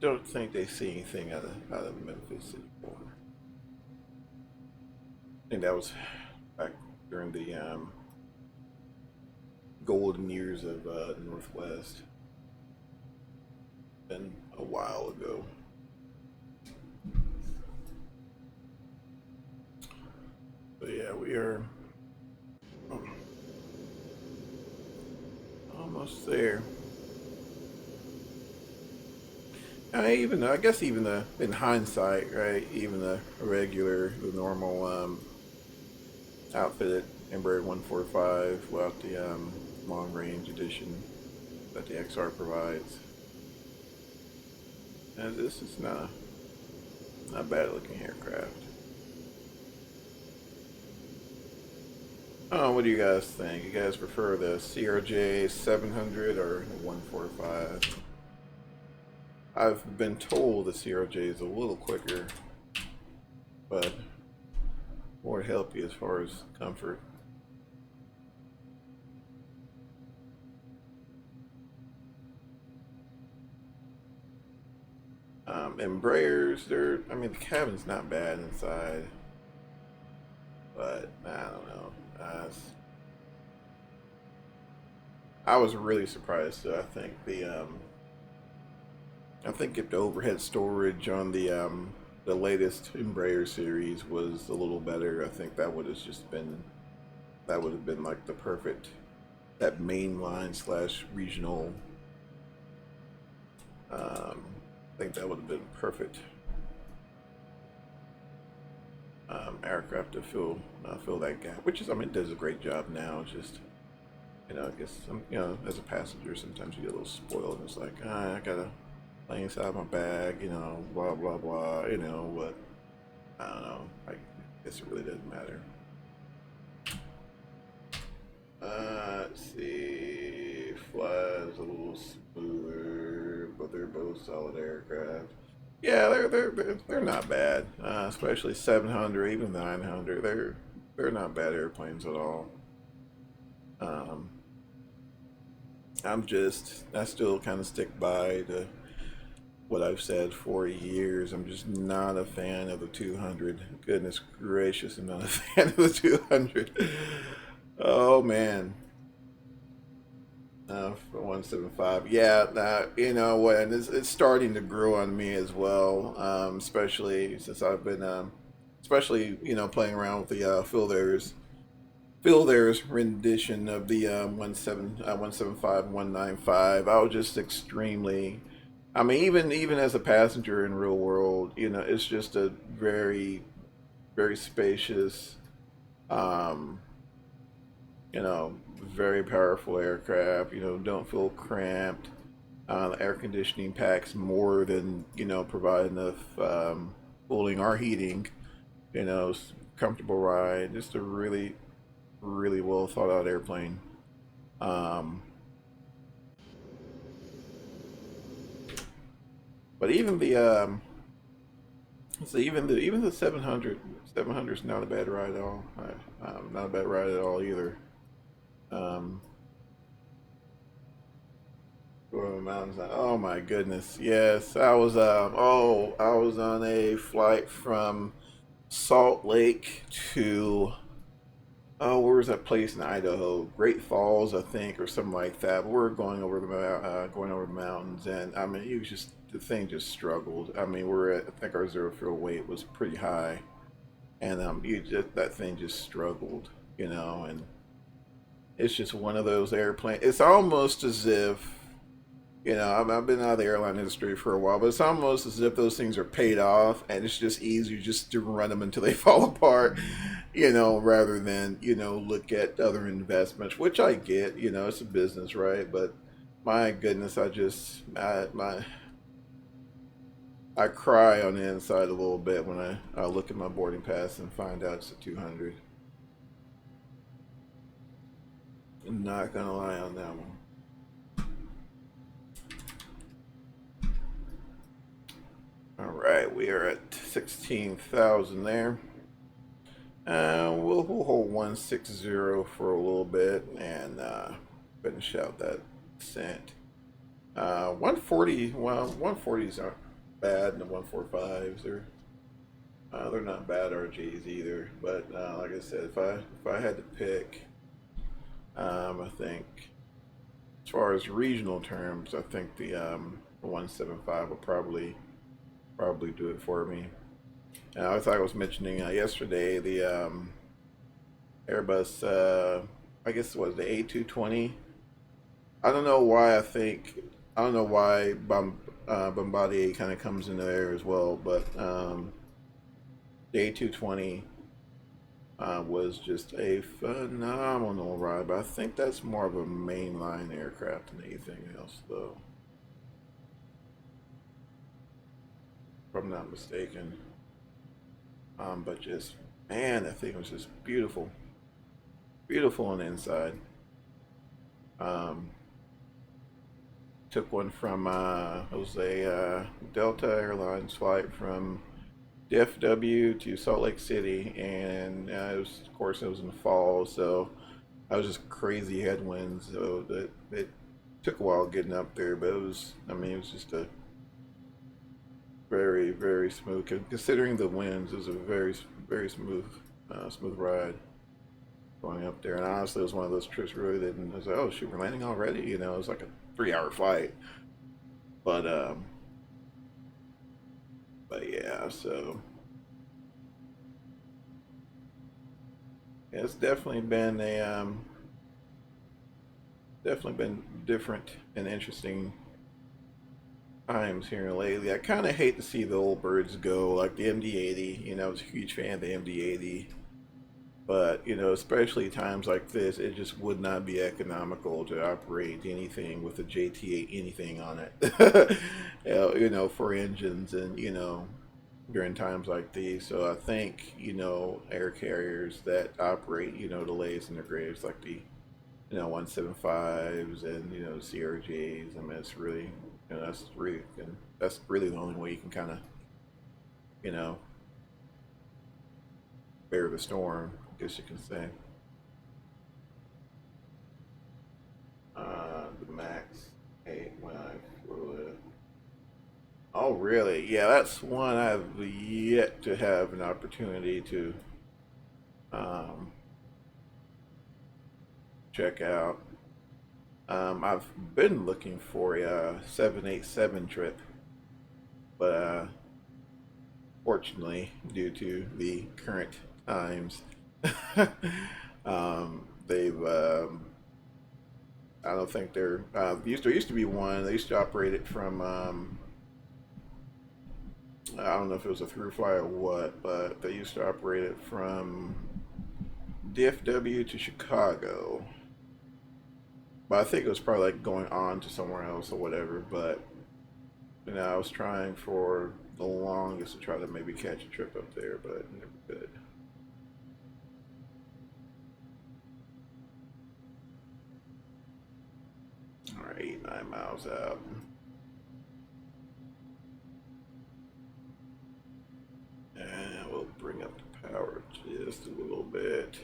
Don't think they see anything out of Memphis anymore. I think that was back during the golden years of Northwest. Been a while ago. But yeah, we are almost there. I guess even in hindsight, right? Even the normal outfitted Embraer 145 without the long range edition that the XR provides. And this is not a bad looking aircraft. Oh, what do you guys think? You guys prefer the CRJ 700 or the 145? I've been told the CRJ is a little quicker, but more healthy as far as comfort. Embraers, I mean, the cabin's not bad inside, but I don't know. I was really surprised. I think if the overhead storage on the latest Embraer series was a little better, I think that would have been like the perfect, that mainline slash regional. I think that would have been perfect aircraft to fill that gap. Which is, I mean, it does a great job now. It's just, I guess as a passenger, sometimes you get a little spoiled. It's like, I gotta lay inside my bag, blah blah blah, but I don't know. I guess it really doesn't matter. Let's see. Flies a little smoother, but they're both solid aircraft. Yeah, they're not bad. Especially 700, even 900. They're not bad airplanes at all. Um, I still kind of stick by to what I've said for years. I'm just not a fan of the 200. Goodness gracious, I'm not a fan of the 200. Oh man. For 175, yeah, you know what, and it's starting to grow on me as well. Especially since I've been, especially playing around with the Phil there's rendition of the 175 195. I was just extremely, I mean, even as a passenger in real world, it's just a very spacious, um, very powerful aircraft. Don't feel cramped. The air conditioning packs more than provide enough cooling or heating. Comfortable ride. Just a really well thought out airplane. Um, but even the so even the 700 is not a bad ride at all. Not a bad ride at all either. Um, Going over the mountains. Oh my goodness! Yes, I was on a flight from Salt Lake to, oh, where was that place in Idaho? Great Falls, I think, or something like that. But we were going over the mountains, and I mean, the thing just struggled. I mean, I think our zero fuel weight was pretty high, and that thing just struggled, and it's just one of those airplanes. It's almost as if, I've been out of the airline industry for a while, but it's almost as if those things are paid off, and it's just easier just to run them until they fall apart, rather than, look at other investments, which I get, it's a business, right? But my goodness, I cry on the inside a little bit when I look at my boarding pass and find out it's a 200. I'm not gonna lie on that one. All right, we are at 16,000 there. We'll hold 160 for a little bit and finish out that descent. 140. Well, 140s aren't bad, and the 145s they're not bad RGs either. But like I said, if I had to pick, I think as far as regional terms, I think the 175 will probably do it for me. And I was mentioning yesterday the Airbus, I guess it was the A220. I don't know why I don't know why Bombardier kind of comes into there as well, but the A220 was just a phenomenal ride. But I think that's more of a mainline aircraft than anything else, though, if I'm not mistaken. But just, man, that thing was just beautiful, beautiful on the inside. Um, Took one from it was a Delta Airlines flight from DFW to Salt Lake City, and of course it was in the fall, so I was just crazy headwinds. So it took a while getting up there, but it was just a very, very smooth. Considering the winds, it was a very, very smooth, smooth ride going up there. And honestly, it was one of those trips really didn't. I was like, oh shoot, we're landing already. You know, it was like a 3 hour flight. But yeah, so yeah, it's definitely been different and interesting times here lately. I kind of hate to see the old birds go, like the MD-80. You know, I was a huge fan of the MD-80, but you know, especially times like this, it just would not be economical to operate anything with a JT anything on it. You know, for engines and you know during times like these. So I think you know air carriers that operate you know the latest and the greatest, like the you know 175s and you know CRJs. I mean, it's really you know that's really the only way you can kind of you know bear the storm, I guess you can say. The Max 8 when I flew it. Oh, really? Yeah, that's one I've yet to have an opportunity to um, check out. I've been looking for a 787 trip, but fortunately, due to the current times, they've I don't think they're there used to be one. They used to operate it from I don't know if it was a through fly or what, but they used to operate it from DFW to Chicago. But I think it was probably like going on to somewhere else or whatever. But you know, I was trying for the longest to try to maybe catch a trip up there, but never could. All right, 9 miles out. And we'll bring up the power just a little bit.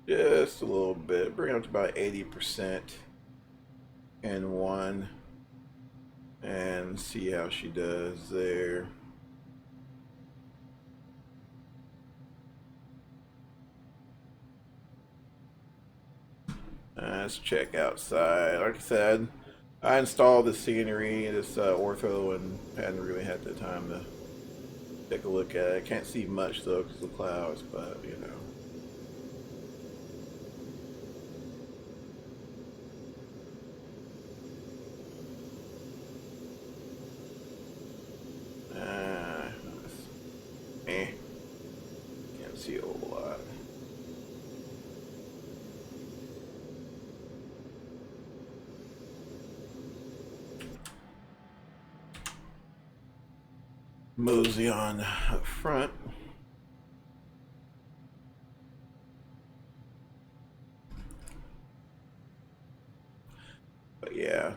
Just a little bit. Bring it up to about 80% in one. And see how she does there. Let's check outside. Like I said, I installed the scenery, this ortho, and hadn't really had the time to take a look at it. Can't see much though because of the clouds, but you know. Eh, can't see a whole lot. Mosey on up front. But yeah,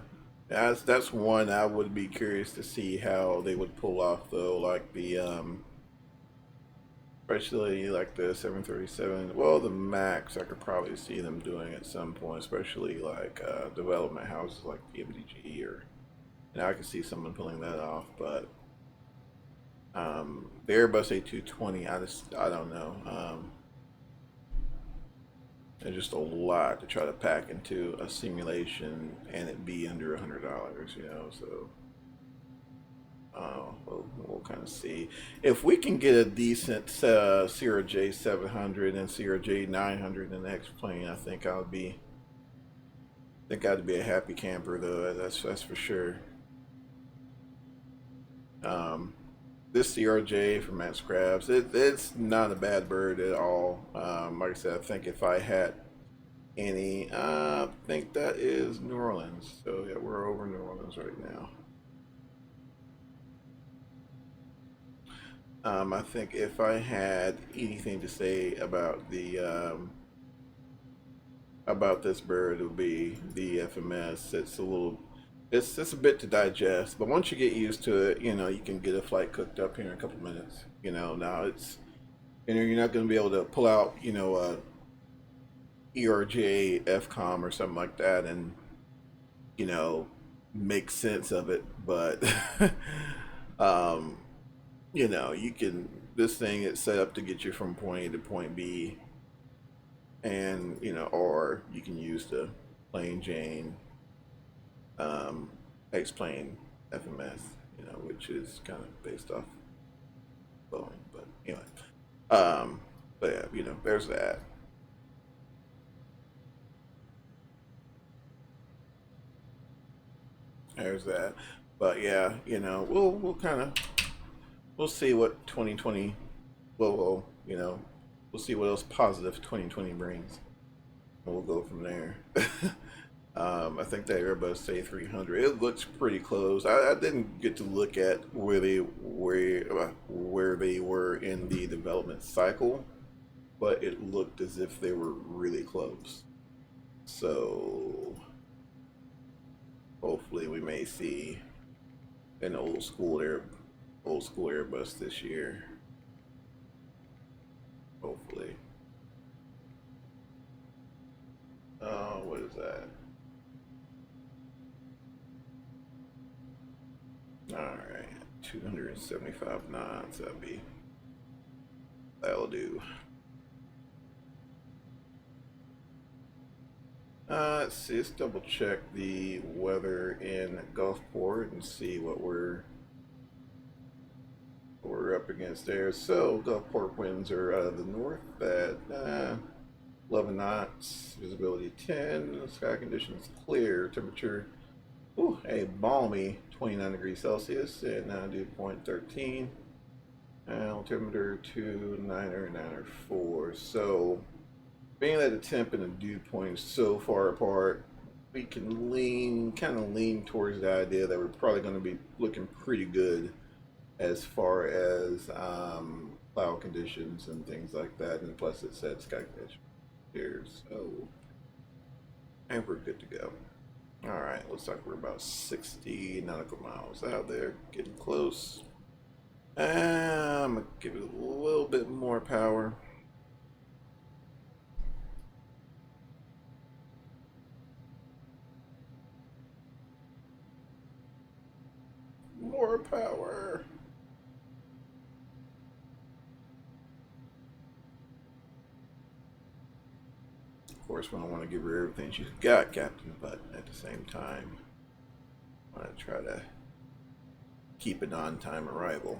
that's one I would be curious to see how they would pull off though, like the especially like the 737. Well, the Max I could probably see them doing at some point, especially like development houses like the MDG or you know I could see someone pulling that off, but the Airbus A220 I don't know. There's just a lot to try to pack into a simulation and it be under $100, you know. So we'll kind of see if we can get a decent CRJ 700 and CRJ 900 in the next plane. I think I'd be a happy camper though. That's for sure. Um, this CRJ from Matt Scraps, it's not a bad bird at all. Like I said, I think if I had any, I think that is New Orleans. So yeah, we're over New Orleans right now. I think if I had anything to say about the about this bird, it would be the FMS. It's a bit to digest, but once you get used to it, you know you can get a flight cooked up here in a couple minutes. You know now it's you know you're not going to be able to pull out you know ERJ FCOM or something like that, and you know make sense of it, but um, you know, you can. This thing is set up to get you from point A to point B, and you know, or you can use the plain Jane um, X-plane FMS, you know, which is kind of based off Boeing. But anyway, um, but yeah, you know, there's that. There's that. But yeah, you know, we'll kind of we'll see what 2020 will you know we'll see what else positive 2020 brings, and we'll go from there. I think that Airbus A300 it looks pretty close. I didn't get to look at where they were in the development cycle, but it looked as if they were really close. So hopefully we may see an old school Airbus this year. Hopefully. What is that? All right, 275 knots. That'll do. Let's see. Let's double check the weather in Gulfport and see what we're up against there. So Gulfport winds are out of the north at 11 knots, visibility 10, sky conditions clear, temperature a balmy 29 degrees Celsius and dew point 13, altimeter 294. So being that the temp and the dew point is so far apart, we can kind of lean towards the idea that we're probably going to be looking pretty good as far as cloud conditions and things like that. And plus, it said sky conditions here, so and we're good to go. All right, looks like we're about 60 nautical miles out there, getting close. I'm gonna give it a little bit more power. More power. Of course, we don't want to give her everything she's got, Captain, but at the same time, I want to try to keep an on-time arrival.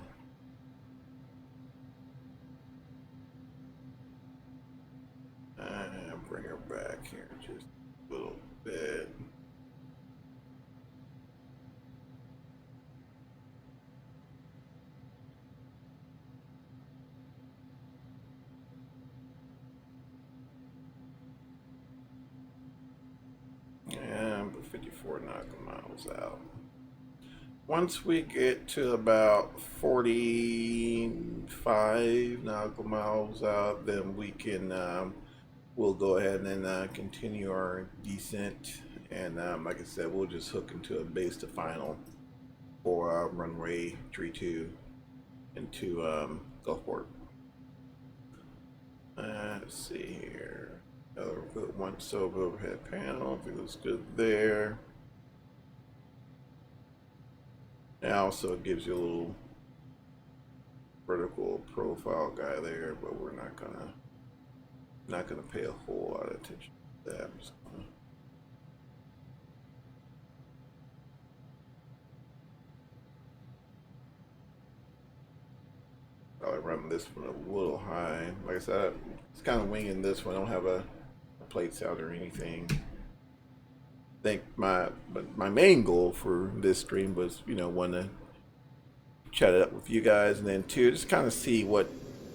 Bring her back here just a little bit. And 54 nautical miles out. Once we get to about 45 nautical miles out, then we can we'll go ahead and continue our descent. And like I said, we'll just hook into a base to final for runway 32 into Gulfport. Let's see here. Another good one. So overhead panel. I think looks good there. And also it gives you a little vertical profile guy there, but we're not gonna pay a whole lot of attention to that. I'm just gonna probably run this one a little high. Like I said, it's kind of winging this one. I don't have a plates out or anything. I think my main goal for this stream was, you know, one to chat it up with you guys, and then two, just kind of see what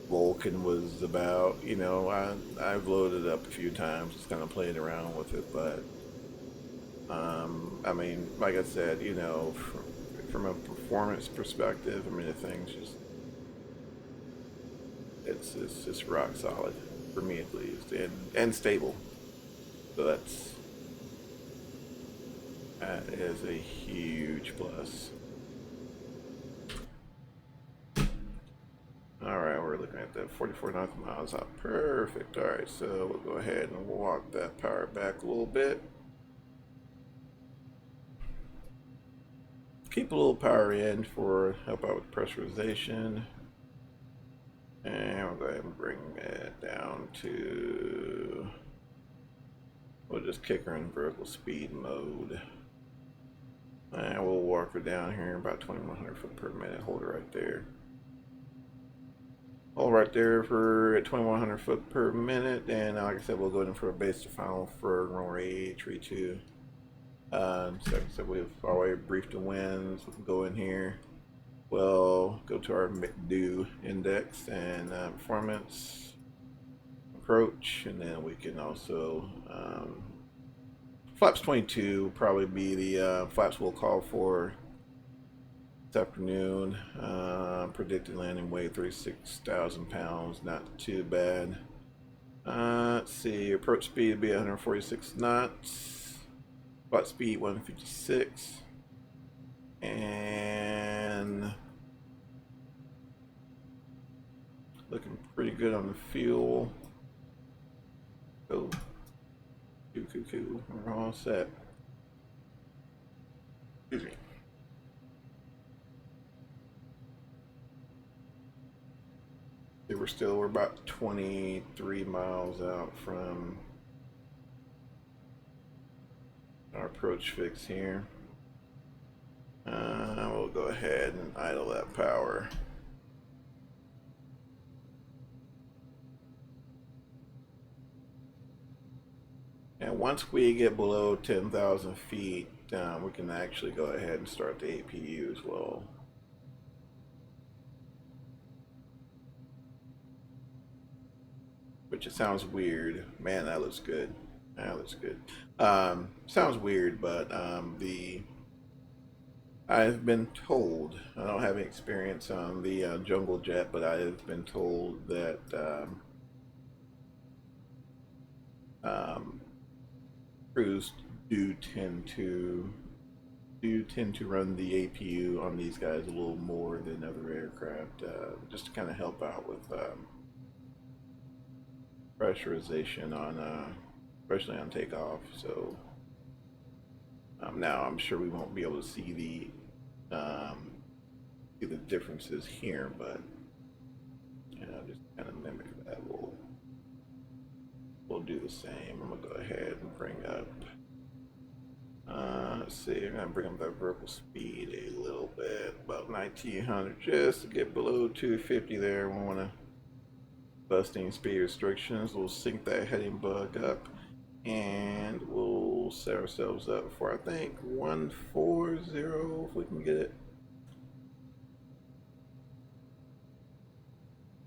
Vulkan was about. You know, I've loaded it up a few times, just kind of played around with it, but I mean, like I said, you know, from a performance perspective, I mean, the thing's just it's just rock solid for me at least, and stable. So that is a huge plus. Alright, we're looking at that 44 nautical miles out. Perfect. Alright, so we'll go ahead and walk that power back a little bit. keep a little power in for help out with pressurization. And we'll go ahead and bring it down to, we'll just kick her in vertical speed mode. And we'll walk her down here about 2100 foot per minute. Hold her right there. Hold right there for 2100 foot per minute. And like I said, we'll go in for a base to final for runway 32. So like I said, we've already briefed the winds. We can go in here. We'll go to our McDo index and performance approach, and then we can also flaps 22 will probably be the flaps we'll call for this afternoon. Predicted landing weight 36,000 pounds, not too bad. Let's see, approach speed will be 146 knots, flight speed 156, and looking pretty good on the fuel. Oh, cool. We're all set. Excuse me. We're about 23 miles out from our approach fix here. We'll go ahead and idle that power. And once we get below 10,000 feet, we can actually go ahead and start the APU as well. Which it sounds weird. Man, that looks good. That looks good. Sounds weird, but I've been told, I don't have any experience on the jungle jet, but I've been told that crews do tend to run the APU on these guys a little more than other aircraft, just to kind of help out with pressurization on, especially on takeoff. So now I'm sure we won't be able to see the differences here, but you know, just kind of mimic that. We'll do the same. I'm gonna go ahead and bring up. Let's see. I'm gonna bring up that vertical speed a little bit, about 1900, just to get below 250 there. We want to bust any speed restrictions. We'll sync that heading bug up, and we'll set ourselves up for, I think, 140 if we can get it.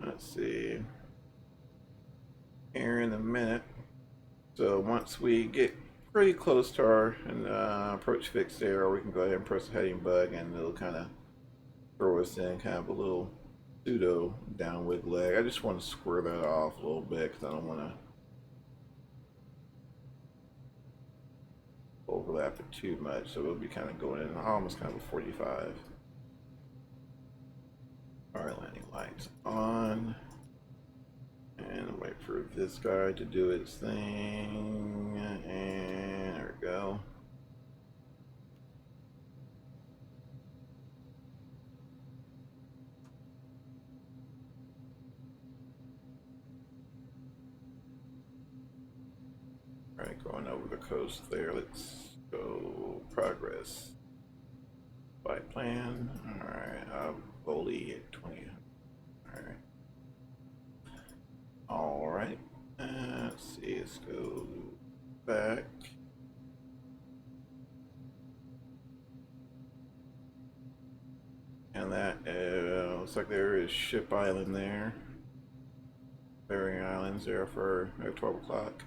Let's see. Here in a minute. So once we get pretty close to our approach fix there, we can go ahead and press the heading bug, and it'll kind of throw us in kind of a little pseudo downwind leg. I just want to square that off a little bit because I don't want to overlap it too much. So we'll be kind of going in almost kind of a 45. All right, landing lights on. And wait for this guy to do its thing. And there we go. All right, going over the coast there. Let's go progress. Flight plan. All right, Boli at 20. All right. Let's see. Let's go back. And that looks like there is Ship Island there. Bering Islands there for 12 o'clock.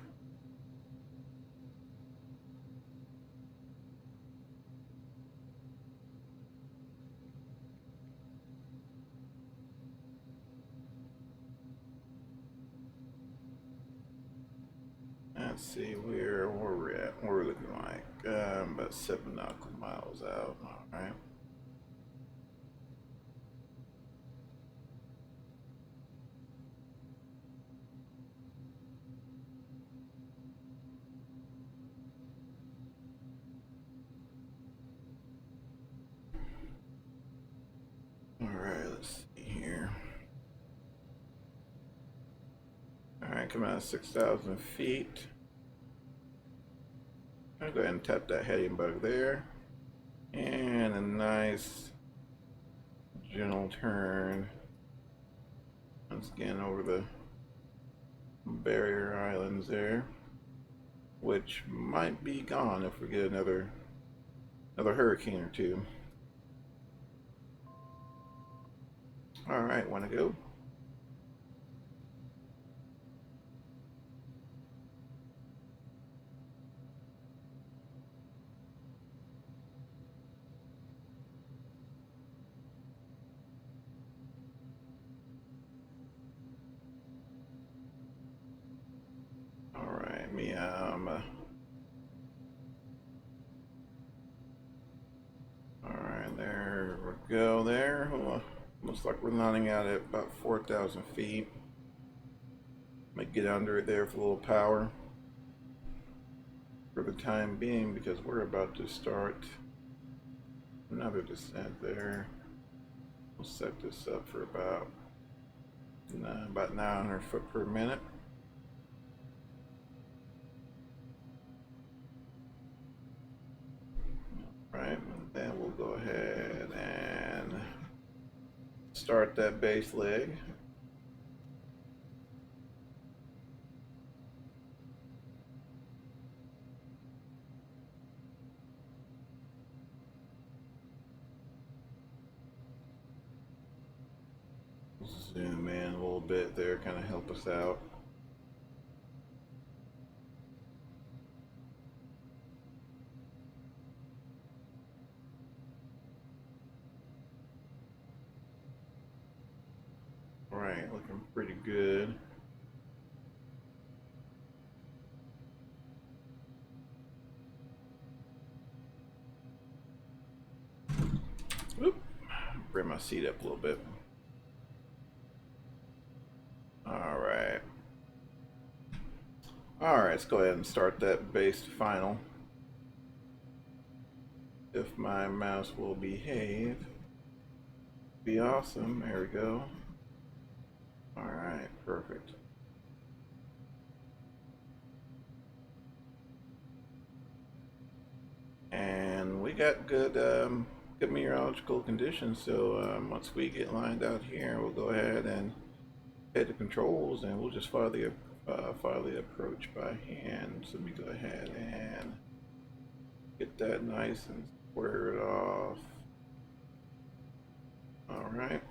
Let's see where we're at. What we're looking like. About 7 nautical miles out. All right. Alright, coming out of 6,000 feet. I'll go ahead and tap that heading bug there. And a nice gentle turn. Once again over the barrier islands there. Which might be gone if we get another hurricane or two. Alright, wanna go? Alright, alright, there we go there. Looks like we're landing out at about 4,000 feet. Might get under it there for a little power for the time being because we're about to start another descent there. We'll set this up for about 900 foot per minute. Right, and then we'll go ahead and start that base leg. Zoom in a little bit there, kind of help us out. Right, looking pretty good. Oop. Bring my seat up a little bit. Alright. Alright, let's go ahead and start that base final. If my mouse will behave. Be awesome. There we go. Alright, perfect. And we got good meteorological conditions, so once we get lined out here, we'll go ahead and head to controls and we'll just file the approach by hand. So let me go ahead and get that nice and square it off. Alright.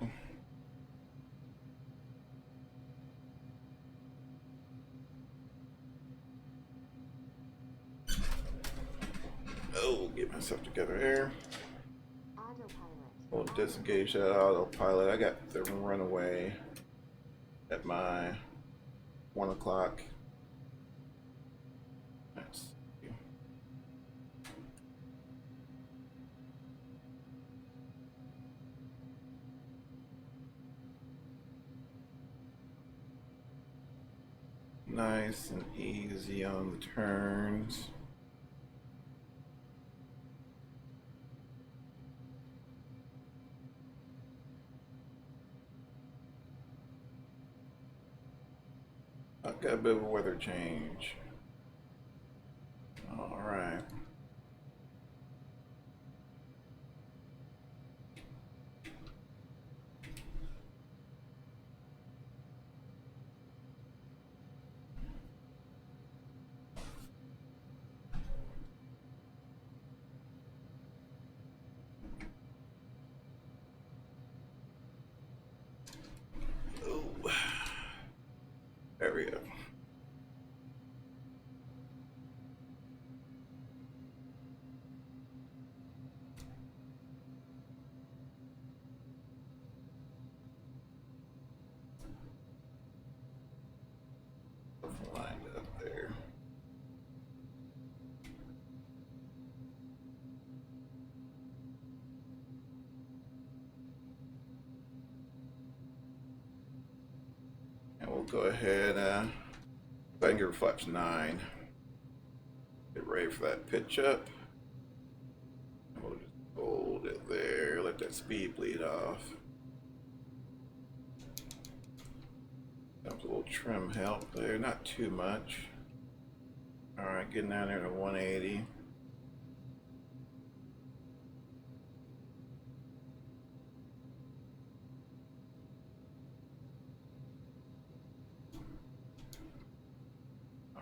Oh, get myself together here. We'll disengage that autopilot. I got the runaway at my 1 o'clock. Let's see. Nice and easy on the turns. I've got a bit of a weather change. All right. Oh, there we go. Lined up there. And we'll go ahead, finger flaps 9. Get ready for that pitch up. And we'll just hold it there, let that speed bleed off. Comes a little trim help there, not too much. Alright, getting down there to 180.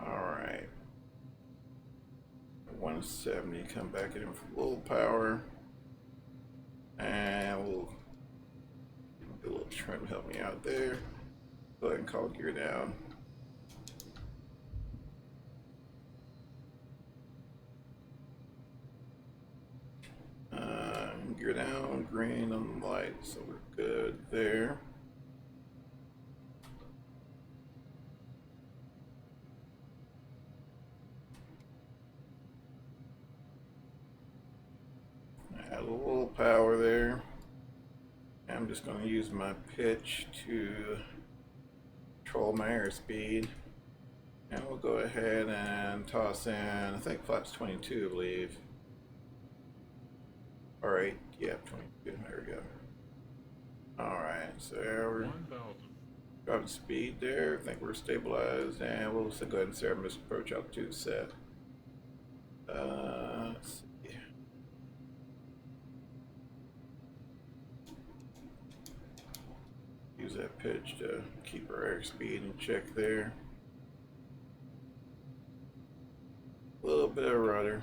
Alright. 170, come back in for a little power. And we'll do a little trim, help me out there. Go ahead and call gear down. Gear down, green on the light, so we're good there. Add a little power there. I'm just going to use my pitch to control my airspeed. And we'll go ahead and toss in, I think flaps 22, I believe. Alright, yeah, 22, there we go. Alright, so we're dropping speed there. I think we're stabilized, and we'll just go ahead and set our missile approach altitude set. Let's see. Use that pitch to keep our airspeed in check there. A little bit of rudder.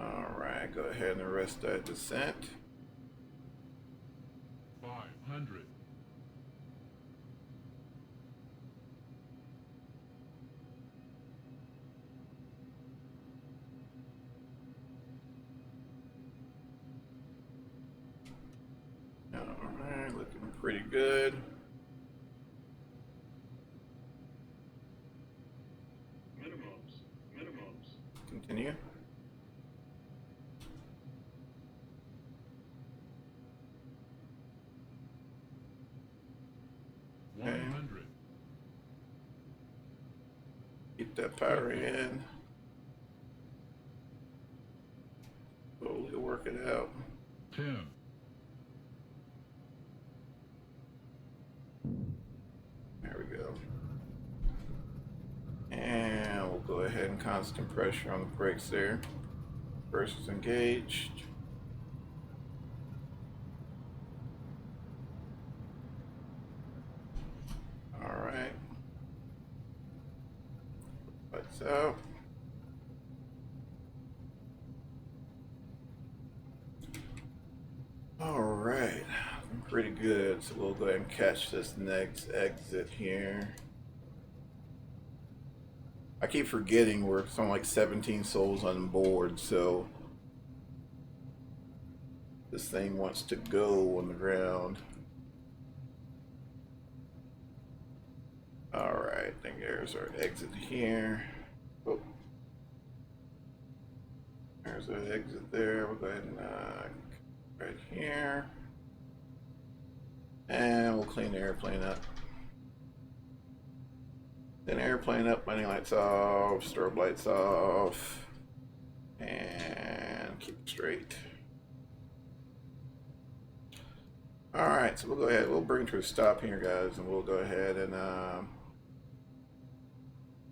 Alright, go ahead and arrest that descent. 500. Alright, looking pretty good. Minimums. Continue. Okay. 100. Keep that power in. Slowly work it out. 10. There we go. And we'll go ahead and constant pressure on the brakes there. First is engaged. Alright. Lights out. Alright. Pretty good. So we'll go ahead and catch this next exit here. I keep forgetting we're something like 17 souls on board, so this thing wants to go on the ground. Alright, I think there's our exit here. Oh. There's our exit there. We'll go ahead and right here. And we'll clean the airplane up. Then airplane up, landing lights off, strobe lights off, and keep it straight. Alright, so we'll go ahead, we'll bring to a stop here, guys, and we'll go ahead and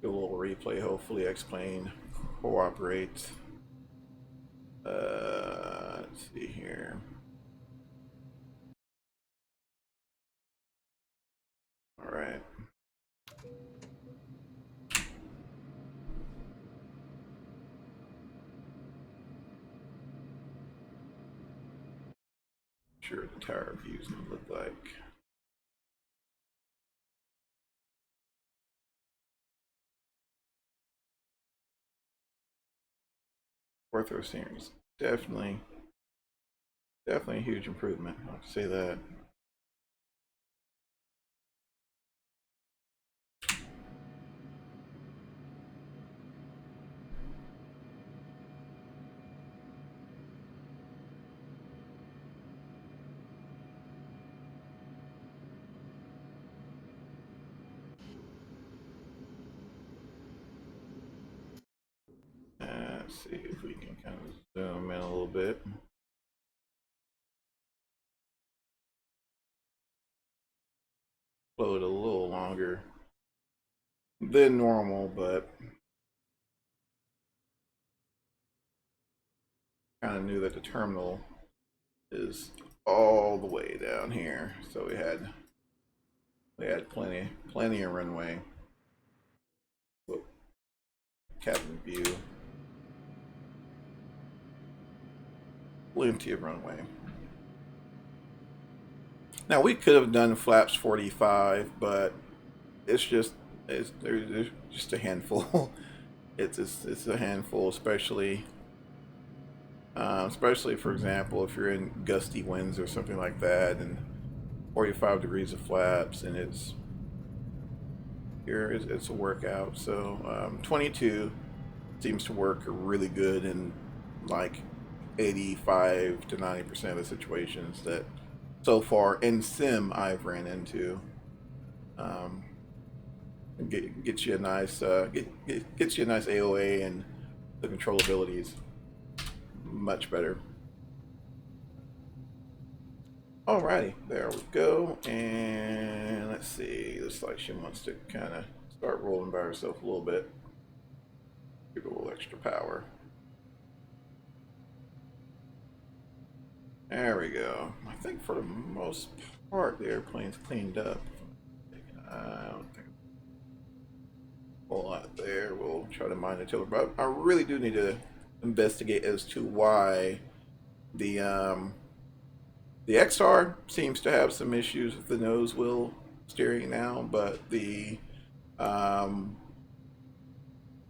do a little replay. Hopefully X-plane cooperates. Let's see here. Alright. Sure the tower views gonna look like. Ortho steering is definitely a huge improvement. I'll have to say that. Let's see if we can kind of zoom in a little bit. float a little longer than normal, but kind of knew that the terminal is all the way down here, so we had plenty of runway. Whoop. Cabin view, plenty of runway. Now we could have done flaps 45, but there's just a handful. it's a handful, especially for example if you're in gusty winds or something like that, and 45 degrees of flaps, and it's a workout. So 22 seems to work really good in like 85 to 90% of the situations that so far in sim I've ran into. Gets you a nice gets you a nice AOA, and the controllability is much better. Alrighty, there we go. And let's see, looks like she wants to kind of start rolling by herself a little bit. Give her a little extra power. There we go. I think for the most part the airplane's cleaned up. I don't think a whole lot there. We'll try to mine the tiller, but I really do need to investigate as to why the XR seems to have some issues with the nose wheel steering now, but the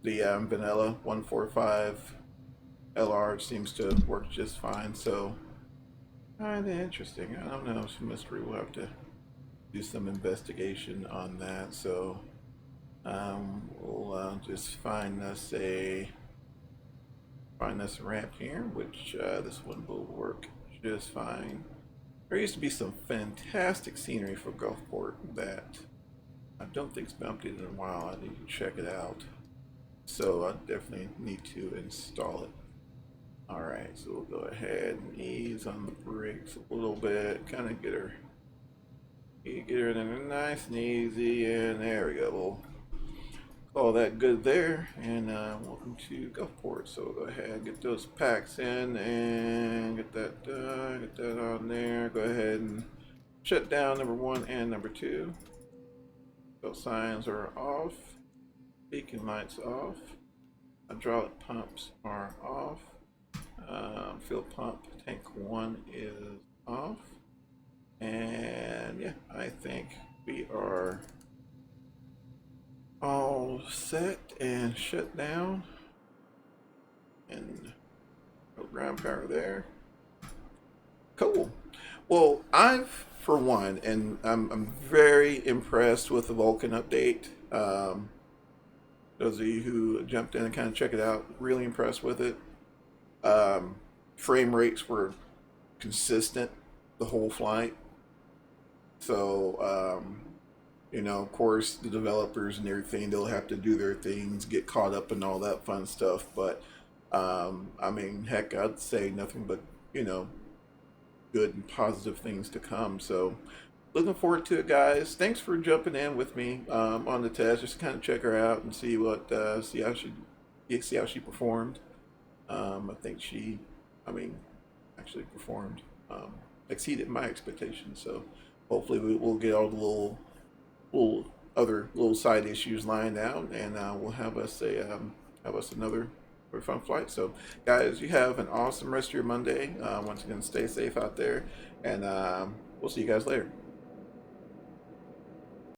vanilla 145 LR seems to work just fine. So kind of interesting. I don't know. Some mystery. We'll have to do some investigation on that. So we'll just find us a ramp here, which this one will work just fine. There used to be some fantastic scenery for Gulfport that I don't think's been updated in a while. I need to check it out. So I definitely need to install it. Alright, so we'll go ahead and ease on the brakes a little bit, kind of get her in there nice and easy, and there we go. We'll call that good there, and welcome to Gulfport. So we'll go ahead and get those packs in and get that on there. Go ahead and shut down number 1 and number 2. Those signs are off, beacon lights off, hydraulic pumps are off. Fuel pump tank 1 is off, and yeah, I think we are all set and shut down, and no ground power there. Cool. Well, I've for one, and I'm very impressed with the Vulkan update. Those of you who jumped in and kind of check it out, really impressed with it. Frame rates were consistent the whole flight. So, of course, the developers and everything, they'll have to do their things, get caught up and all that fun stuff. But, I mean, heck, I'd say nothing but, good and positive things to come. So, looking forward to it, guys. Thanks for jumping in with me on the test. Just kind of check her out and see how she performed. I think she, actually performed, exceeded my expectations. So hopefully we'll get all the little side issues lined out, and we'll have us another very fun flight. So guys, you have an awesome rest of your Monday. Once again, stay safe out there, and we'll see you guys later.